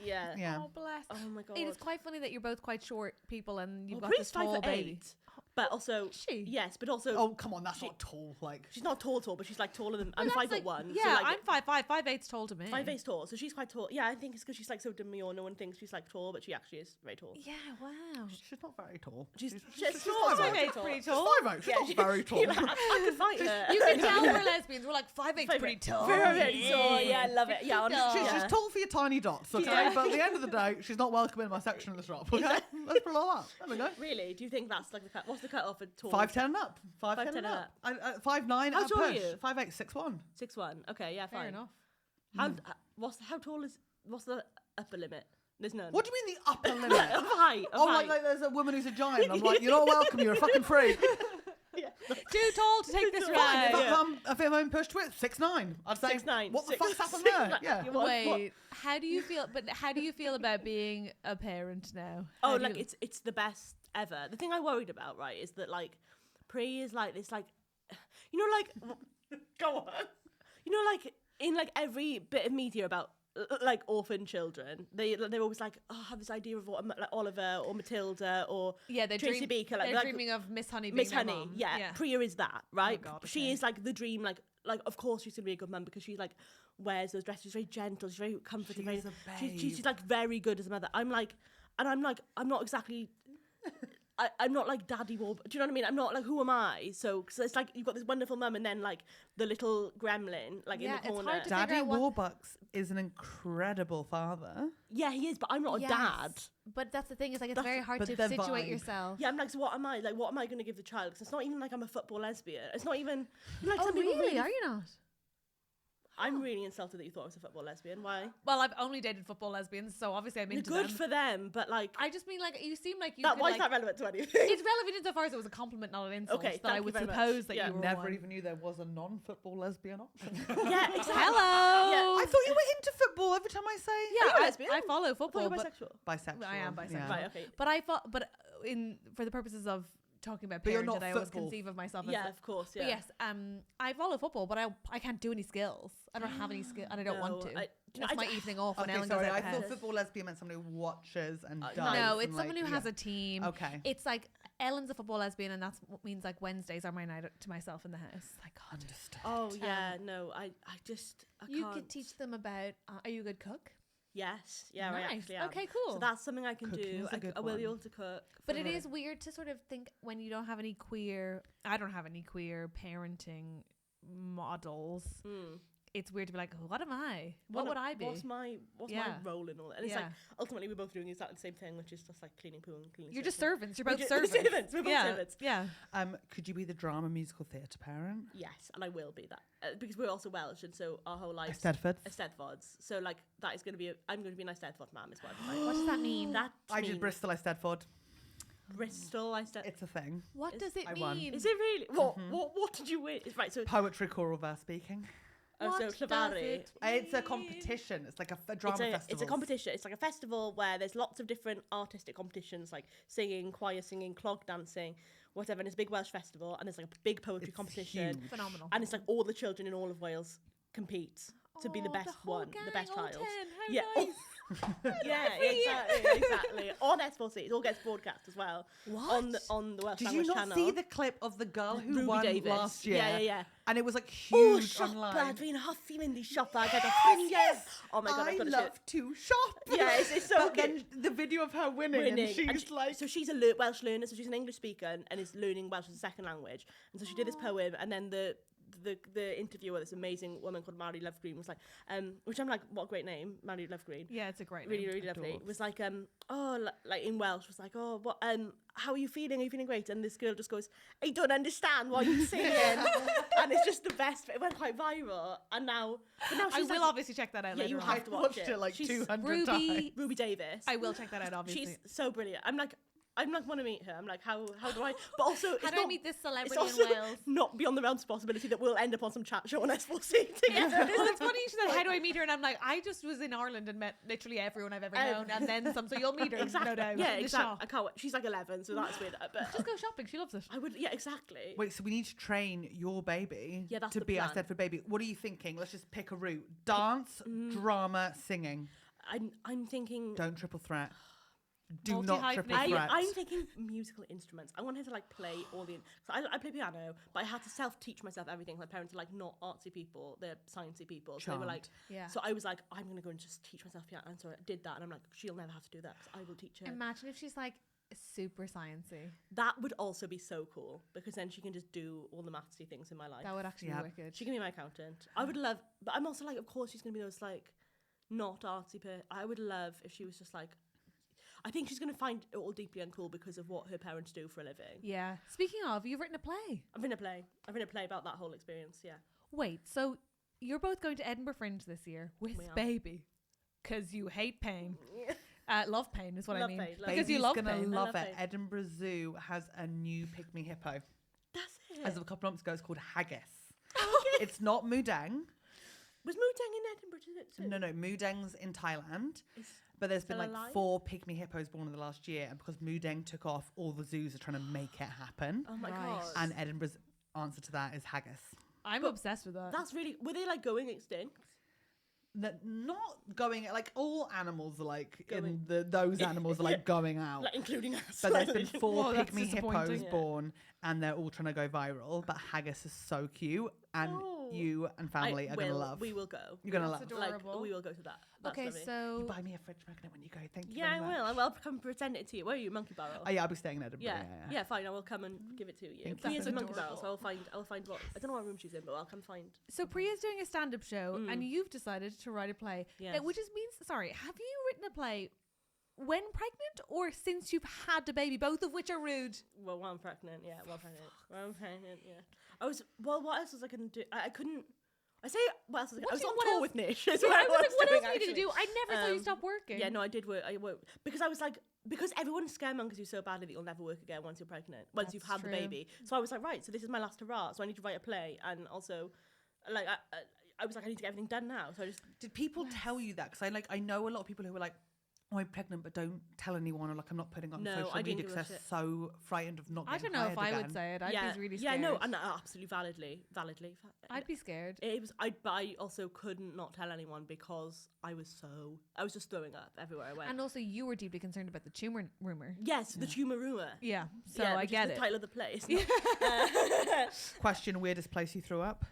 yeah. yeah. Oh, bless. Oh my god. It is quite funny that you're both quite short people and you've got Bryn's this tall baby. 5'8", but also she? yes, but also Oh, come on, that's not tall. Like, she's not tall, but she's like taller than I'm Well, that's 5'1". Yeah, so like, I'm 5'5". 5'8's tall to me. 5'8's tall, so she's quite tall. Yeah, I think it's because she's like so demure. No one thinks she's like tall, but she actually is very tall. Yeah, wow. she's not very tall. She's she's tall. 5'8". 5'8's pretty tall. She's 5'8". She's not very tall. You're like, I could fight her. You can tell we're lesbians. We're like 5'8's pretty tall. Very tall. Yeah, I love it. Yeah, honestly, She's yeah. just tall for your tiny dots, okay? Yeah. But at the end of the day, she's not welcome in my section of the shop, okay? Let's put it like that. There we go. Really? Do you think that's like the cut? What's the cut off for tall? 5'10" and up. 5'10" 5'10" and and up. 5'9" How at a tall are push. you? 5'8", 6'1". 6'1". Okay, yeah, Fair fine. enough. How tall is? What's the upper limit? There's none. What do you mean the upper Of limit? height. Of Oh, height. like there's a woman who's a giant. I'm like, you're not welcome. You're a fucking freak. Too tall to take this tall. ride. If I'm pushed to it, 6'9". I'd say 6'9". what the Six- fuck's happened 6'9". there? Yeah. You want- Wait, how do you feel? But how do you feel about being a parent now? Oh, How do like you- it's the best ever. The thing I worried about, right, is that like Pre is like this, like you know, like go on, you know, like in like every bit of media about like orphan children, they're always like, oh, I have this idea of what like Oliver or Matilda or they're Tracy Beaker, like, they're like dreaming of Miss Honey being Miss their Honey. mom. Yeah, Priya is that, right? God, She okay. is like the dream, like of course she's gonna be a good mum because she like wears those dresses. She's very gentle. She's very comforting. She's very, a she's babe. like very good as a mother. I'm not exactly. I'm not like Daddy War. Do you know what I mean? I'm not like, who am I? So it's like you've got this wonderful mum and then like the little gremlin like Yeah, in the it's corner. hard to figure Daddy out what- Warbucks is an incredible father. Yeah, he is, but I'm not Yes. a dad. But that's the thing, is like it's very hard but to the situate vibe. yourself. Yeah, I'm like, so what am I? Like, what am I going to give the child? Because it's not even like I'm a football lesbian. It's not even like Oh, some people really? Are you not? I'm really insulted that you thought I was a football lesbian. Why? Well, I've only dated football lesbians, so obviously I'm into Good them. for them, but like, I just mean, like, you seem like you that, could, why like, is that relevant to anything? it's relevant insofar as it was a compliment, not an insult. Okay, that thank I you would very much. suppose that Yeah. you were Never one. even knew there was a non-football lesbian option. Yeah, exactly. Hello. Yeah. I thought you were into football every time I say. Yeah, Are you a I lesbian? follow I thought football, you were but bisexual. Bisexual. I am bisexual. Yeah. Right, okay. but I thought, but in for the purposes of talking about But you're parenthood, not I always football. conceive of myself Yeah, as. of course. Yeah. But yes, I follow football, but I can't do any skills. I don't have any skill, and I don't want No, to. I- That's my evening off when Okay, Ellen sorry. goes out I the thought house. football lesbian meant somebody who watches and does. No, and, it's someone like, who has yeah. a team. Okay. It's like Ellen's a football lesbian, and that's what means like Wednesdays are my night to myself in the house. Like, God, Understood. Oh yeah, no, I you can't. could teach them about. Are you a good cook? Yes, yeah, I Nice. actually am. Okay, cool. So that's something I can Cooking do. is a good I will be one. able to cook. But for it her. is weird to sort of think when you don't have any queer. I don't have any queer parenting models. Mm. It's weird to be like, what am I? What would I be? What's my Yeah. role in all that? And it's Yeah. like ultimately we're both doing exactly the same thing, which is just like cleaning poo and cleaning. You're just stuff. servants. You're both We're servants. servants. We're both yeah. servants. Yeah. Could you be the drama musical theatre parent? Yes, and I will be that because we're also Welsh, and so our whole life Eisteddfod. Eisteddfods. So like that is going to be. I'm going to be an Eisteddfod mum. Is what I'm like. What does that mean? That I did means Bristol Eisteddfod. Bristol Eisteddfod. It's a thing. What does it I mean? won. Is it really? What did you win? Right. So Poetry, choral, verse speaking. so What does Llavari. it It's a mean? competition. It's like a drama festival. It's a competition. It's like a festival where there's lots of different artistic competitions, like singing, choir singing, clog dancing, whatever. And it's a big Welsh festival, and there's like a big poetry It's competition, huge. Phenomenal. and it's like all the children in all of Wales compete to be the Oh, best whole one, the gang, best all child. 10, how Yeah. nice. Yeah, exactly. On S4C, it all gets broadcast as well. On the Welsh Did you language not channel. see the clip of the girl who Ruby won Davis. last year? Yeah. And it was like Oh, huge shopper, online. dwi'n hoffi mynd i siopa gyda Yes, ffrindiau. yes. Oh my god, I I've got to love to shop. Yeah, it's so But good. then the video of her winning, and she's like, so she's a Welsh learner, so she's an English speaker and is learning Welsh as a second language. And so she did this poem, and then the interviewer, this amazing woman called Mary Lovegreen, was like, which I'm like, what a great name, Mary Lovegreen. Yeah, it's a great Really, name. really lovely. Adores. Was like, like in Welsh, was like, oh, what, how are you feeling? Are you feeling great? And this girl just goes, I don't understand what you're saying. And it's just the best. It went quite viral, and now I she's will like, obviously check that out Yeah, later you on. have to I watch watched it like She's 200 Ruby- times. Ruby Davis. I will check that out, obviously. She's so brilliant. I'm like, I'm like, want to meet her. I'm like, how do I? But also, How do I meet this it's celebrity also in Wales? not beyond the realms of possibility that we'll end up on some chat show on S4C together. Well, it's funny you said, how do I meet her? And I'm like, I just was in Ireland and met literally everyone I've ever known, and then some. So you'll meet her, Exactly. no doubt. Yeah, in the exactly. shop. I can't wait. She's like 11, so that's weird. But Just go shopping. She loves it. I would, yeah, exactly. Wait, so we need to train your baby Yeah, that's to the be our plan. Stedford baby. What are you thinking? Let's just pick a route. Dance, drama, singing. I'm thinking. Don't triple threat. Do not triple Multi-hyphenate. threat. I'm thinking musical instruments. I want her to like play all the. So I play piano, but I had to self-teach myself everything. My parents are like not artsy people; they're sciencey people. So they were like, Yeah. So I was like, I'm gonna go and just teach myself piano. And so I did that, and I'm like, she'll never have to do that because I will teach her. Imagine if she's like super sciencey. That would also be so cool because then she can just do all the mathsy things in my life. That would actually Yeah. be wicked. She can be my accountant. I would love, but I'm also like, of course, she's gonna be those like not artsy. I would love if she was just like. I think she's going to find it all deeply uncool because of what her parents do for a living. Yeah. Speaking of, you've written a play. I've written a play about that whole experience, yeah. Wait, so you're both going to Edinburgh Fringe this year with We are. baby, because you hate pain. Love pain is what I Love mean. pain, love Because Baby's you love gonna pain. love love it. pain. Edinburgh Zoo has a new pygmy hippo. That's it. As of a couple of months ago, it's called Haggis. Okay. It's not Mudang. Was Mudang in Edinburgh too? No, Mudang's in Thailand. Is But there's been still like alive? 4 pygmy hippos born in the last year, and because Mudang took off, all the zoos are trying to make it happen. Oh my Right. god. And Edinburgh's answer to that is haggis. I'm But obsessed with that. That's really, were they like going extinct? Not going like all animals are like Going- those animals are like going out. Like including us. But there's been 4 Whoa, that's pygmy hippos disappointing. Yeah. born, and they're all trying to go viral. But haggis is so cute, and Oh. you and family are gonna love. We will go. You're gonna That's love. adorable. Like, we will go to that. That's Okay, lovely. You so buy me a fridge magnet when you go. Thank you. Yeah, I very will. much. I will come present it to you. Where are you, Monkey Barrel? Oh, yeah, I'll be staying in Edinburgh. Yeah, yeah, fine. I will come and give it to you. Thank you. Priya's That's in Monkey Barrel, so adorable. I'll find what I don't know what room she's in, but I'll come find. Priya's doing a stand-up show, and Mm. you've decided to write a play. Yes. Which is means, sorry, have you written a play when pregnant or since you've had a baby? Both of which are rude. Well, while I'm pregnant, yeah. While I'm pregnant, yeah. I was. Well, what else was I gonna do? I couldn't. I say what else was I? What I was do- on what tour else- with Nish. Is Yeah, what I was like, what doing, else are you going to actually. do? I never thought you Um, stopped working. Yeah, no, I did work. I worked because I was like, because everyone scaremongers you so badly that you'll never work again once you're pregnant, once you've That's had true. the baby. So I was like, right, so this is my last hurrah. So I need to write a play, and also, like, I was like, I need to get everything done now. So I just Did people tell you that? Because I know a lot of people who were like, "Oh, I'm pregnant, but don't tell anyone," or like, "I'm not putting it on No, social I didn't media give because a they're shit. so frightened of not I getting don't know if hired I would again." say it. I'd yeah, be really yeah, scared. no, and absolutely validly. I'd be scared. It was, but I also couldn't not tell anyone because I was just throwing up everywhere I went. And also, you were deeply concerned about the tumor rumor. Yes, the tumor rumor. Yeah, so Yeah, I which is get the it. title of the play. It's Yeah. not- Question: weirdest place you threw up?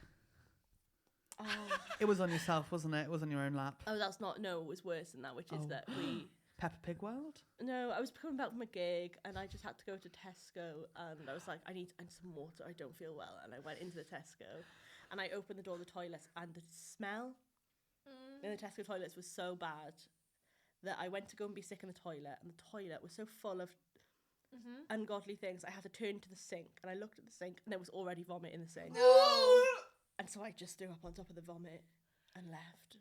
Oh. It was on yourself, wasn't it? It was on your own lap. Oh, that's not. No, it was worse than that. Which is Oh. that we. Peppa Pig World. No, I was coming back from a gig and I just had to go to Tesco and I was like, I need some water. I don't feel well, and I went into the Tesco, and I opened the door of the toilets, and the smell in the Tesco toilets was so bad that I went to go and be sick in the toilet, and the toilet was so full of ungodly things. I had to turn to the sink, and I looked at the sink, and there was already vomit in the sink. And so I just threw up on top of the vomit and left.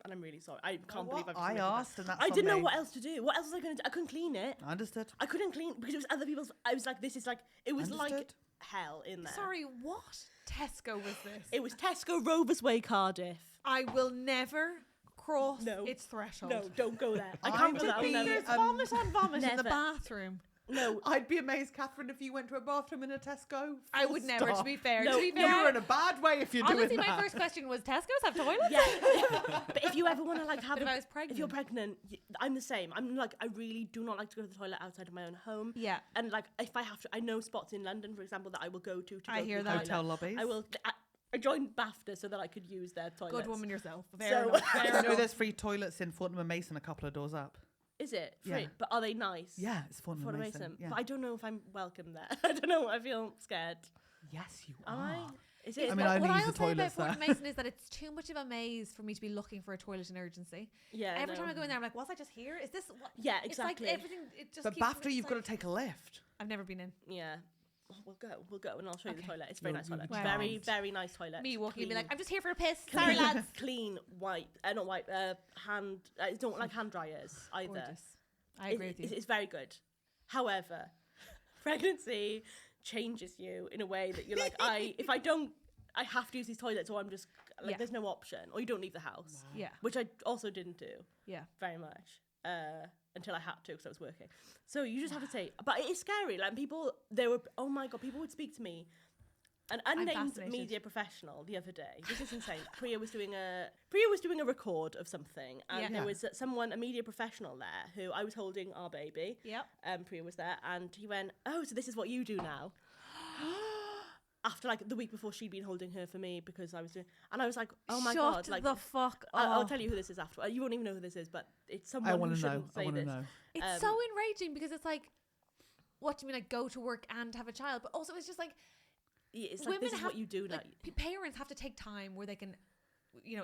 And I'm really sorry. I can't believe I've just I admitted that. asked, and that's I on didn't know me. what else to do. What else was I going to do? I couldn't clean it. Understood. I couldn't clean because it was other people's. I was like, this is like, it was like Understood. hell in there. Sorry, what Tesco was this? It was Tesco Rovers Way, Cardiff. I will never cross No. its threshold. No, don't go there. I I'm can't go to there. I'll be- never. There's vomit on vomit in the Never. bathroom. No, I'd be amazed, Catherine, if you went to a bathroom in a Tesco. I Full would never, to stop. be fair. No, to be no, fair, You're in a bad way if you're honestly, doing my that. first question was, Tesco's have toilets? yeah. But if you ever want to like have, But if I was pregnant. if you're pregnant, I'm the same. I'm like, I really do not like to go to the toilet outside of my own home. Yeah. And like, if I have to, I know spots in London, for example, that I will go to. I go hear to the that. toilet. Hotel lobbies. I will. I joined BAFTA so that I could use their toilets. Good woman yourself. So- Fair enough. Fair I know enough. there's free toilets in Fortnum and Mason a couple of doors up. Is it Yeah. free? But are they nice? Yeah, it's Fortnum For and Mason. Mason. Yeah. But I don't know if I'm welcome there. I don't know. I feel scared. Yes, you Am are. I? Is it? I mean, I what only use I'll the say about toilets Fort there. Mason is that it's too much of a maze for me to be looking for a toilet in urgency. yeah. Every no. time I go in there, I'm like, was I just here? Is this what? Yeah, It's like exactly. everything, it just But keeps BAFTA, you've got to take a lift. I've never been in. Yeah. Oh, we'll go, and I'll show you the Okay. toilet. It's a very nice You'll toilet. be Very, charmed. very nice toilet. Me walking and be like, Clean. I'm just here for a piss. Clean, Sorry, lads. Clean, white, not white, hand, don't like hand dryers either. Gorgeous. I agree with you. It's very good. However, pregnancy changes you in a way that you're like, if I don't, I have to use these toilets, or I'm just like, there's no option, or you don't leave the house. Yeah. Which I also didn't do. Yeah. Very much. Until I had to, because I was working. So you just have to say, but it is scary. Like people would speak to me. An unnamed media professional the other day. This is insane. Priya was doing a record of something, and there was a media professional there who I was holding our baby. Yep. Priya was there, and he went, "Oh, so this is what you do now." After like the week before she'd been holding her for me because I was doing, and I was like, "Oh my god!" Like the fuck up. I'll tell you who this is after. You won't even know who this is, but it's someone who shouldn't say this. It's so enraging because it's like, what do you mean? Like go to work and have a child, but also it's just like. It's like, this is what you do now. Like, parents have to take time where they can,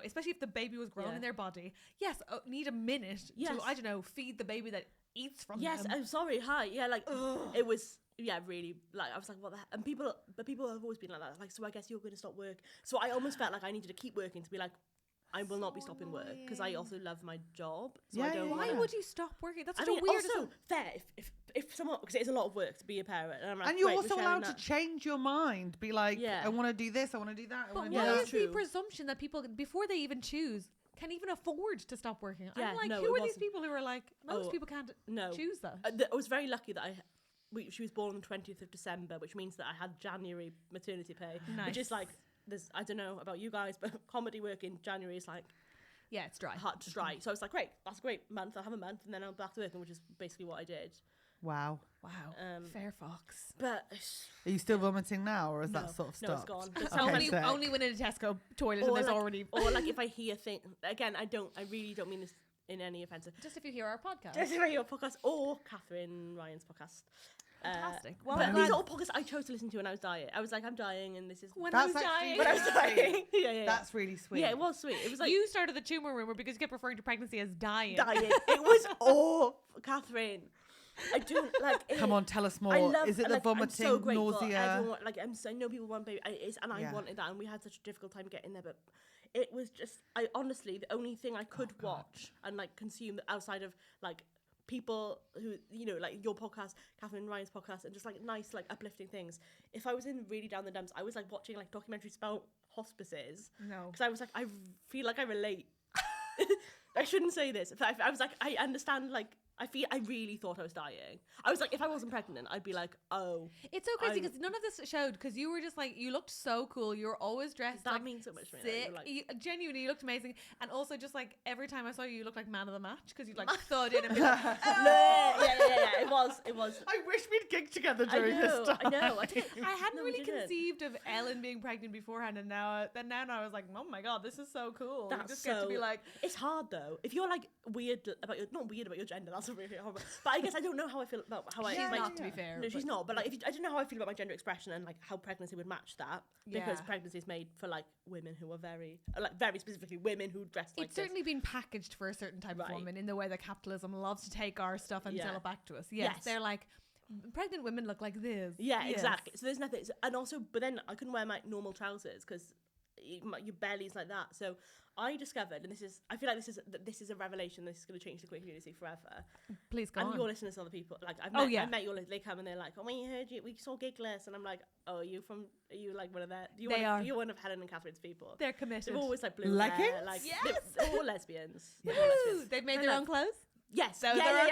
especially if the baby was grown in their body. Yes, need a minute to, I don't know, feed the baby that eats from them. Yes, I'm sorry. Hi. Yeah, like, it was, really, like, I was like, what the heck? And people have always been like that. Like, so I guess you're going to stop work. So I almost felt like I needed to keep working to be like, I will not be stopping work because I also love my job. So I don't Why would you stop working? That's such a weird. Also, fair if someone, because it is a lot of work to be a parent, and I'm like, and you're also allowed to change your mind. Be like, I want to do this, I want to do that. But why is the presumption that people, before they even choose, can even afford to stop working? I'm like, who are these people who are like, most people can't choose that? I was very lucky that she was born on the 20th of December, which means that I had January maternity pay, which is like. I don't know about you guys, but comedy work in January is like, it's dry. Hard to dry. So I was like, great, that's a great month. I'll have a month, and then I'm back to working, which is basically what I did. Wow. Fair fox. But are you still vomiting now, or is that sort of stopped? No, it's gone. Only when in a Tesco toilet and there's already. Or like if I hear things again, I really don't mean this in any offense. Just if you hear our podcast. Just if you hear your podcast or Catherine Ryan's podcast. Fantastic. But these are all podcasts I chose to listen to when I was dying. I was like, I'm dying, and this is when I was dying. Yeah. That's really sweet. Yeah, it was sweet. It was like you started the tumour rumor because you kept referring to pregnancy as dying. It was Catherine. I don't like. Come on, tell us more. Is it the vomiting, I'm so grateful. nausea? I know people want baby, I wanted that, and we had such a difficult time getting there. But it was just, honestly, the only thing I could watch and like consume outside of like. People who, like your podcast, Catherine Ryan's podcast, and just like nice, like uplifting things. If I was in really down the dumps, I was like watching like documentaries about hospices. No. Because I was like, I feel like I relate. I shouldn't say this. But I was like, I understand, like, I really thought I was dying. I was like, if I wasn't pregnant, I'd be like, oh. It's so crazy because none of this showed because you were just like, you looked so cool. You were always dressed that like means so much to me. Sick. Like, genuinely, you looked amazing. And also just like every time I saw you, you looked like man of the match because you'd like thud in and be like, yeah. It was. I wish we'd gigged together during this time. I know. I hadn't really conceived of Ellen being pregnant beforehand, and now I was like, oh my god, this is so cool. That's you just get to be like, it's hard though. If you're like not weird about your gender, that's really horrible. But I guess I don't know how I feel about how she's not, to be fair. No, she's not. But like, I don't know how I feel about my gender expression and like how pregnancy would match that because pregnancy is made for like women who are very specifically women who dress like. It's certainly been packaged for a certain type of woman in the way that capitalism loves to take our stuff and sell it back to us. Yes, they're like. Pregnant women look like this. Yeah, exactly. So there's nothing, and also, but then I couldn't wear my normal trousers because your belly's like that. So I discovered, and I feel like this is a revelation. This is going to change the queer community forever. Please go on. And your listeners are other people. Like I met your they come and they're like, oh, we heard you. We saw Gigless, and I'm like, oh, are you like one of their? You're one of Helen and Catherine's people. They're committed. They've always like blue hair. Like they're all lesbians. Woo! They've made their own clothes. Yes. So yeah.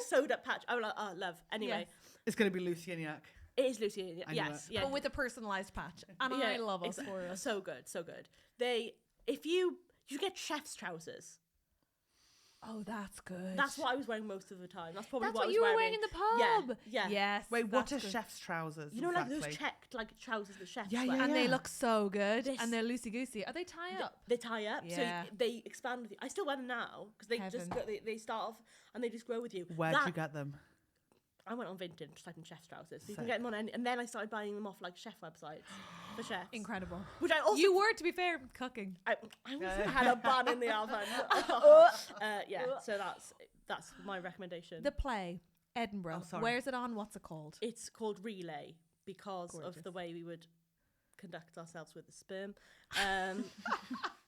Sewed up patch. I'm like, oh, love. Anyway. Yes. It's going to be Lucy and Yak. It is Lucy. Yes. Yeah. But with a personalised patch. And I love us for it. So good. You get chef's trousers. Oh, that's good. That's what I was wearing most of the time. That's probably what I was you were wearing in the pub. Yeah. Yes. Wait, what are chef's trousers? You know, like those checked like trousers that chefs wear. And they look so good. And they're loosey goosey. Are they tie up? They tie up. Yeah. So they expand with you. I still wear them now because they start off and they just grow with you. Where'd you get them? I went on Vinted, just typed in chef's trousers. So you can get them on any, and then I started buying them off like chef websites for chefs. Incredible. Which I also you were, to be fair, cooking. I had a bun in the oven. So that's my recommendation. The play, Edinburgh. Where's it on? What's it called? It's called Relay because of the way we would conduct ourselves with the sperm.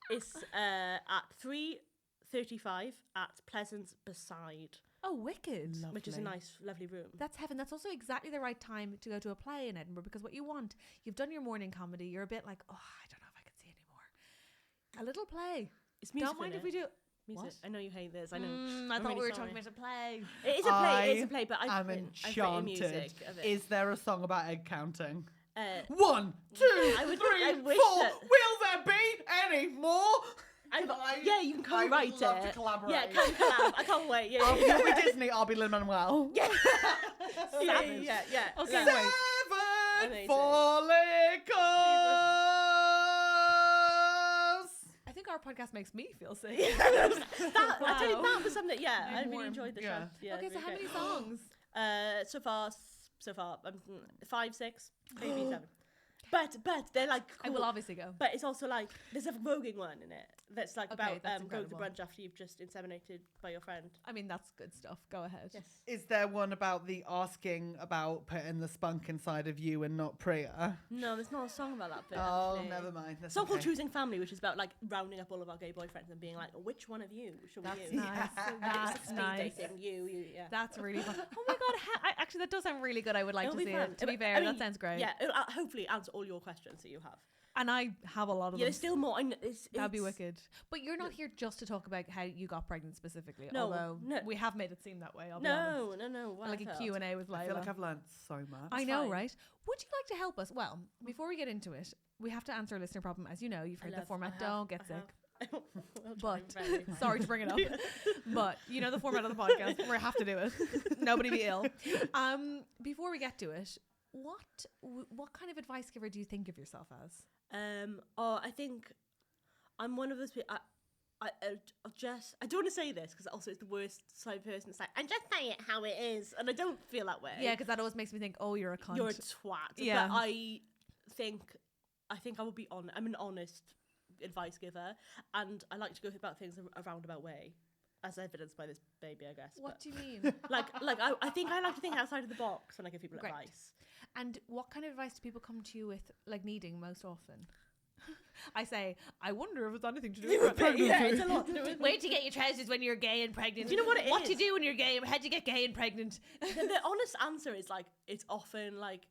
It's at 3:35 at Pleasance Beside. Oh, wicked. which is a nice, lovely room. That's heaven. That's also exactly the right time to go to a play in Edinburgh, because what you want, you've done your morning comedy, you're a bit like, oh, I don't know if I can see anymore. A little play. It's music. Don't mind if we do. Music. What? I know you hate this. I know. I I'm thought really we were sorry. talking about a play. It is a play. It is a play, but I'm enchanted. music of it. Is there a song about egg counting? 1, 2, I would- 3, I 4. wish that- Will there be any more? Yeah, you can co-write would love it. to collaborate. Yeah, collab. I can't wait. Yeah, You'll be Disney, I'll be Lin-Manuel. yeah. yeah. Okay, So- wait. 7 Amazing. follicles. I think our podcast makes me feel sick. I tell you, that was something. Yeah, I really warm. enjoyed the show. Yeah. Yeah, Okay, so really how great. many songs? So far, 5, 6, maybe 7. But they're like cool. I will obviously go. But it's also like there's a voguing one in it that's like Okay, about that's going to the incredible. brunch after you've just inseminated by your friend. I mean, that's good stuff. Go ahead. Yes. Is there one about the asking about putting the spunk inside of you and not Priya? No, there's not a song about that bit. Oh, actually. never mind. That's Song called okay. Choosing Family, which is about like rounding up all of our gay boyfriends and being like, which one of you should That's we use? nice. And That's it's speed nice. dating. You, yeah. That's really fun. Oh my god! Actually, that does sound really good. I would like It'll to be see fun. it. To be I fair, mean, that sounds great. Yeah, it'll hopefully answer all your questions that you have. And I have a lot of Yeah, them. there's still more. That'd be wicked. But you're not here just to talk about how you got pregnant specifically. No, although no. we have made it seem that way. I'll be honest. No. Like a Q&A with Leila. I feel like I've learned so much. I know, fine. right? Would you like to help us? Well, before we get into it, we have to answer a listener problem. As you know, you've heard the format. Don't get sick. But sorry to bring it up. But you know the format of the podcast. We have to do it. Nobody be ill. Before we get to it, what kind of advice giver do you think of yourself as? I think I'm one of those people. I don't want to say this because also it's the worst side of person. It's like, and just say it how it is, and I don't feel that way. Yeah, because that always makes me think, oh, you're a cunt. You're a twat. Yeah. But I think I would be I'm an honest advice giver, and I like to go about things a roundabout way, as evidenced by this baby, I guess. What But do you mean? I think I like to think outside of the box when I give people Great. advice. And what kind of advice do people come to you with, like, needing most often? I say, I wonder if it's anything to do with pregnancy. Yeah, it's a lot to do with Where to get your trousers when you're gay and pregnant? Do you know what it What is? do you do when you're gay? How'd you get gay and pregnant? The honest answer is like it's often like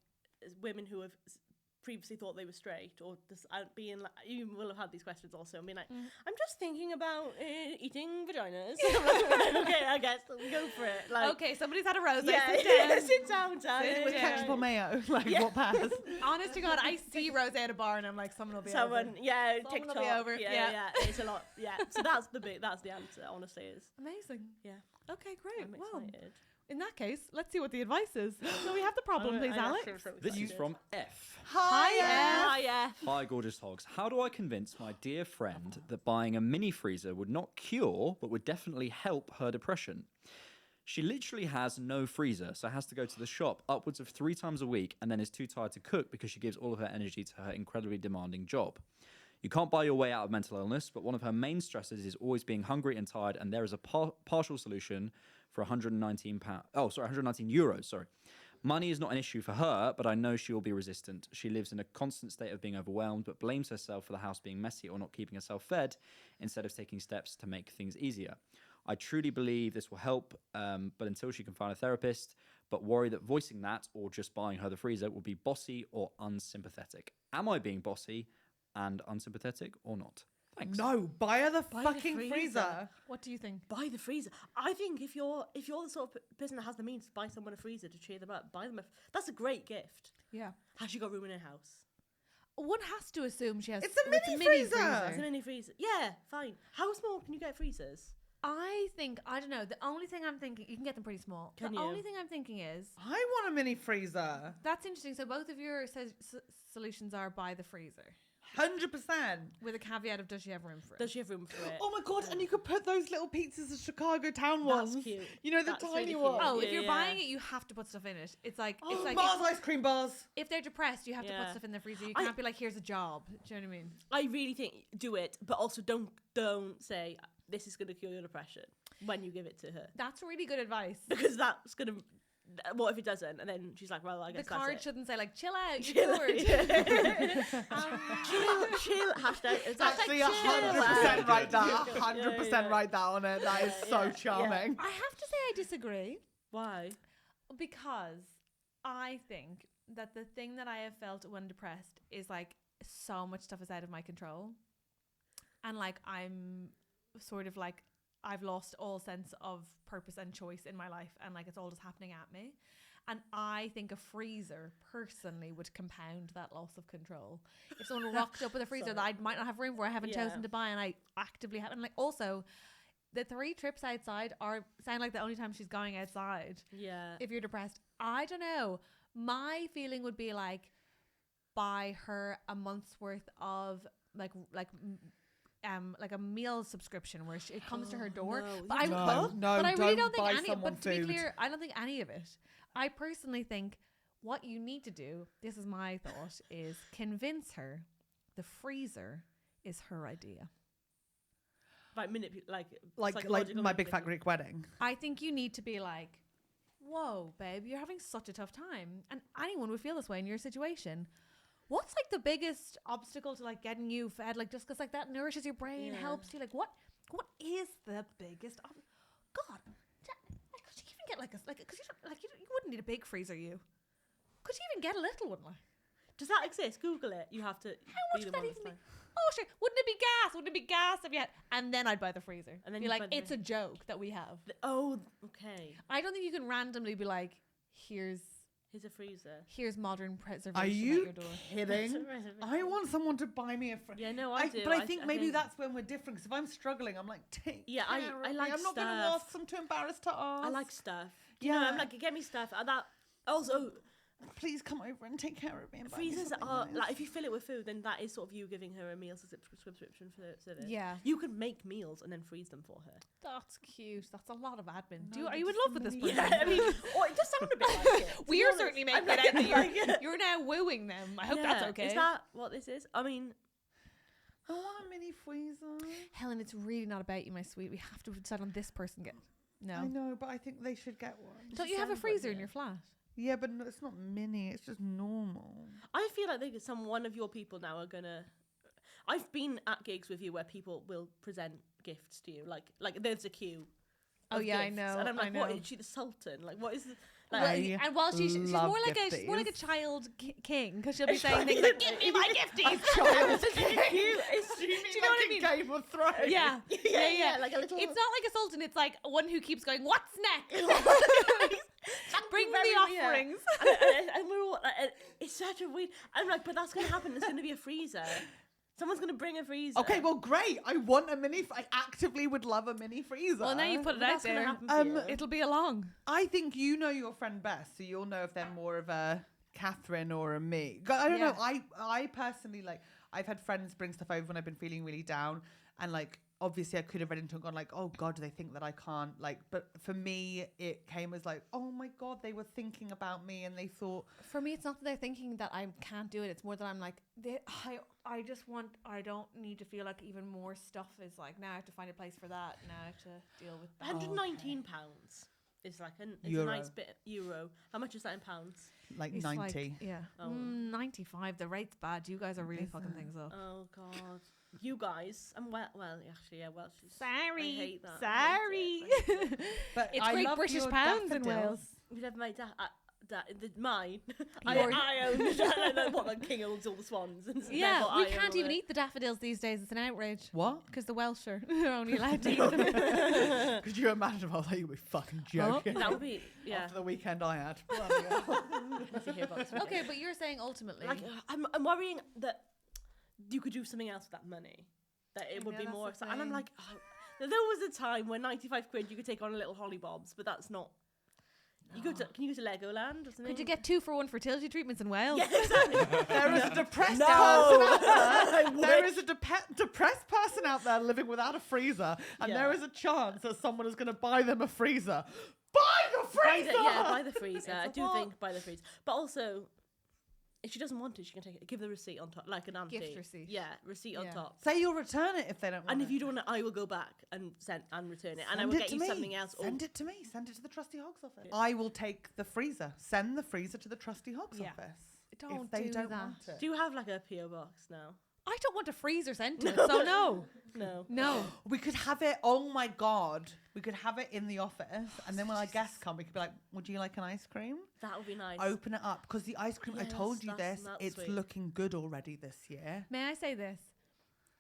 women who have previously thought they were straight, or this being like, you will have had these questions also and being like, I'm just thinking about eating vaginas. Okay, I guess we'll go for it. Like, Okay, somebody's had a rose. yeah, Sit down. sit down, With ketchup or mayo, like what pass? Honest to God, I see Rose at a bar and I'm like, someone will be Someone, over. yeah, Someone will TikTok, be over, yeah, yeah. yeah, it's a lot, yeah. So that's the answer. Honestly, is Amazing. yeah. Okay, great. I'm Well, excited. in that case, let's see what the advice is. So we have the problem, please, Alex. This is from F. Hi, Ah, yeah. Hi, gorgeous hogs. How do I convince my dear friend that buying a mini freezer would not cure, but would definitely help her depression? She literally has no freezer, so has to go to the shop upwards of 3 times a week and then is too tired to cook because she gives all of her energy to her incredibly demanding job. You can't buy your way out of mental illness, but one of her main stresses is always being hungry and tired, and there is a partial solution for €119. Sorry. Money is not an issue for her, but I know she will be resistant. She lives in a constant state of being overwhelmed, but blames herself for the house being messy or not keeping herself fed, instead of taking steps to make things easier. I truly believe this will help, but until she can find a therapist, but worry that voicing that or just buying her the freezer will be bossy or unsympathetic. Am I being bossy and unsympathetic or not? Thanks. No, buy her the Buy the fucking freezer. freezer. What do you think? Buy the freezer. I think if you're the sort of person that has the means to buy someone a freezer to cheer them up, buy them that's a great gift. Yeah. Has she got room in her house? One has to assume she has. It's a mini freezer. It's a mini freezer. Yeah, fine. How small can you get freezers? I don't know. The only thing I'm thinking, you can get them pretty small. Can the you? only thing I'm thinking is, I want a mini freezer. that's interesting. So both of your solutions are buy the freezer. 100%. With a caveat of does she have room for it? Does she have room for it? Oh my god, and you could put those little pizzas of Chicago Town That's ones. cute. You know, the That's tiny really cute. ones. Oh, if Yeah, you're yeah. buying it, you have to put stuff in it. It's like Mars ice cream bars. if they're depressed, you have to put Yeah. stuff in the freezer. You I- can't be like, here's a job. Do you know what I mean? I really think do it, but also don't say this is going to cure your depression when you give it to her, That's really good advice. because that's going to what if it doesn't? And then she's like, well, I guess The card that's it. shouldn't say like, chill out, Chill you're bored. Chill. Hashtag. It's Actually, chill. 100% write that. Yeah. 100% write that on it. That is so charming. I have to say I disagree. Why? Because I think that the thing that I have felt when depressed is like so much stuff is out of my control. And like I'm sort of like I've lost all sense of purpose and choice in my life, and like it's all just happening at me. And I think a freezer personally would compound that loss of control. If someone rocked up with a freezer that I might not have room for, I haven't chosen to buy, and I actively have, and like also the 3 trips outside sound like the only time she's going outside. Yeah. If you're depressed, I don't know. My feeling would be like buy her a month's worth of like a meal subscription where it comes to her door. No, but I really don't think any. But to be clear, I don't think any of it. I personally think what you need to do, this is my thought, is convince her the freezer is her idea. Like my big fat Greek wedding. I think you need to be like, whoa, babe, you're having such a tough time, and anyone would feel this way in your situation. What's like the biggest obstacle to like getting you fed? Like just because like that nourishes your brain, helps you. Like what is the biggest? God, could you even get because you wouldn't need a big freezer. You could you even get a little one? Like, does that exist? Google it. You have to. How much would that even be? Oh sure, wouldn't it be gas? Wouldn't it be gas if you had? And then I'd buy the freezer. And then be like, it's a joke that we have. Okay. I don't think you can randomly be like, here's a freezer. Here's modern preservation. Are at you your door. kidding? I want someone to buy me a freezer. Yeah, no, I do. But I think maybe that's when we're different. Because if I'm struggling, I'm like, take care I of like me. I'm not going to stuff. ask. I'm too embarrassed to ask. I like stuff. You know, I'm like, get me stuff. And that also. Please come over and take care of me. And buy me Freezers something are nice. like if you fill it with food, then that is sort of you giving her a meal subscription for it. Yeah. You could make meals and then freeze them for her. That's cute. That's a lot of admin. No, Are you in just love with this money. person? Yeah, I mean, it does sound a bit like it. We are certainly making it out that you're now wooing them. I hope that's Yeah. okay. Is that what this is? I mean, I want a mini freezer. Helen, it's really not about you, my sweet. We have to decide on this person. No. I know, but I think they should get one. Don't you have a freezer in your flat? Yeah, but no, it's not mini. It's just normal. I feel like one of your people now are gonna. I've been at gigs with you where people will present gifts to you, like there's a queue. Oh of yeah, I gifts, know. And I'm like, I know. what is she, the Sultan? Like, what is? Well, and while she's love more like gifties. a child king because she'll be saying things like, "Give me my gifties." Child Do you know what I mean? Game of Thrones. Yeah. like a little. It's not like a sultan. It's like one who keeps going, "What's next?" Bring me the offerings. And we're all. It's such a weird. I'm like, but that's gonna happen. There's gonna be a freezer. Someone's gonna bring a freezer. Okay, well, great. I want a mini. I actively would love a mini freezer. Well, now you put it out That's gonna there. happen for you. It'll be along. I think you know your friend best, so you'll know if they're more of a Catherine or a me. I don't know. I personally I've had friends bring stuff over when I've been feeling really down, and like obviously I could have read into it and gone like, oh God, do they think that I can't but for me it came as like, oh my God, they were thinking about me and they thought. For me, it's not that they're thinking that I can't do it. It's more that I'm like, I don't need to feel like even more stuff is like, now I have to find a place for that. Now I have to deal with that. £119 is like a nice bit euro. How much is that in pounds? Like It's 90. yeah. Oh. 95. The rate's bad. You guys are really fucking things up. Oh God, you guys. I'm well. Actually, yeah. Well, Sorry. I hate that. Sorry. I hate it. But It's I great love British your pounds in daffodils. Wales. We have my mine. Your- I own the king owns all the swans. And Yeah, therefore we I own can't all even the- eat the daffodils these days. It's an outrage. What? Because the Welsh are only allowed to eat them. Could you imagine if I was like, you were fucking joking? That would be After the weekend I had. Let's hear about this Okay, but you're saying ultimately. Like, I'm worrying that you could do something else with that money. That it would Yeah, be that's more. the And I'm thing. like, there was a time when 95 quid you could take on a little hollybobs, but that's not. You go to, can you go to Legoland or something? Could you get 2-for-1 fertility treatments in Wales? Yeah, exactly. There is a depressed No. person out there. There is a depressed person out there living without a freezer, and Yeah. there is a chance that someone is going to buy them a freezer. Buy the freezer! Buy the freezer. I do think buy the freezer. But also, if she doesn't want it, she can take it. Give the receipt on top, like an auntie. Gift receipt. Yeah, receipt on top. Say you'll return it if they don't want And it. if you don't want it, I will go back and return it, and I Send will it get to you me. something else. Send it to me. Send it to the Trusty Hogs office. I will take the freezer. Send the freezer to the Trusty Hogs Yeah. office. Don't if they do don't that. want it. Do you have like a PO box now? I don't want a freezer sent to it, so no. No. No. We could have it. Oh my god, we could have it in the office, and then when our guests come, we could be like, "Would you like an ice cream?" That would be nice. Open it up because the ice cream. I Yes, told you that's this. not It's sweet. looking good already this year. May I say this?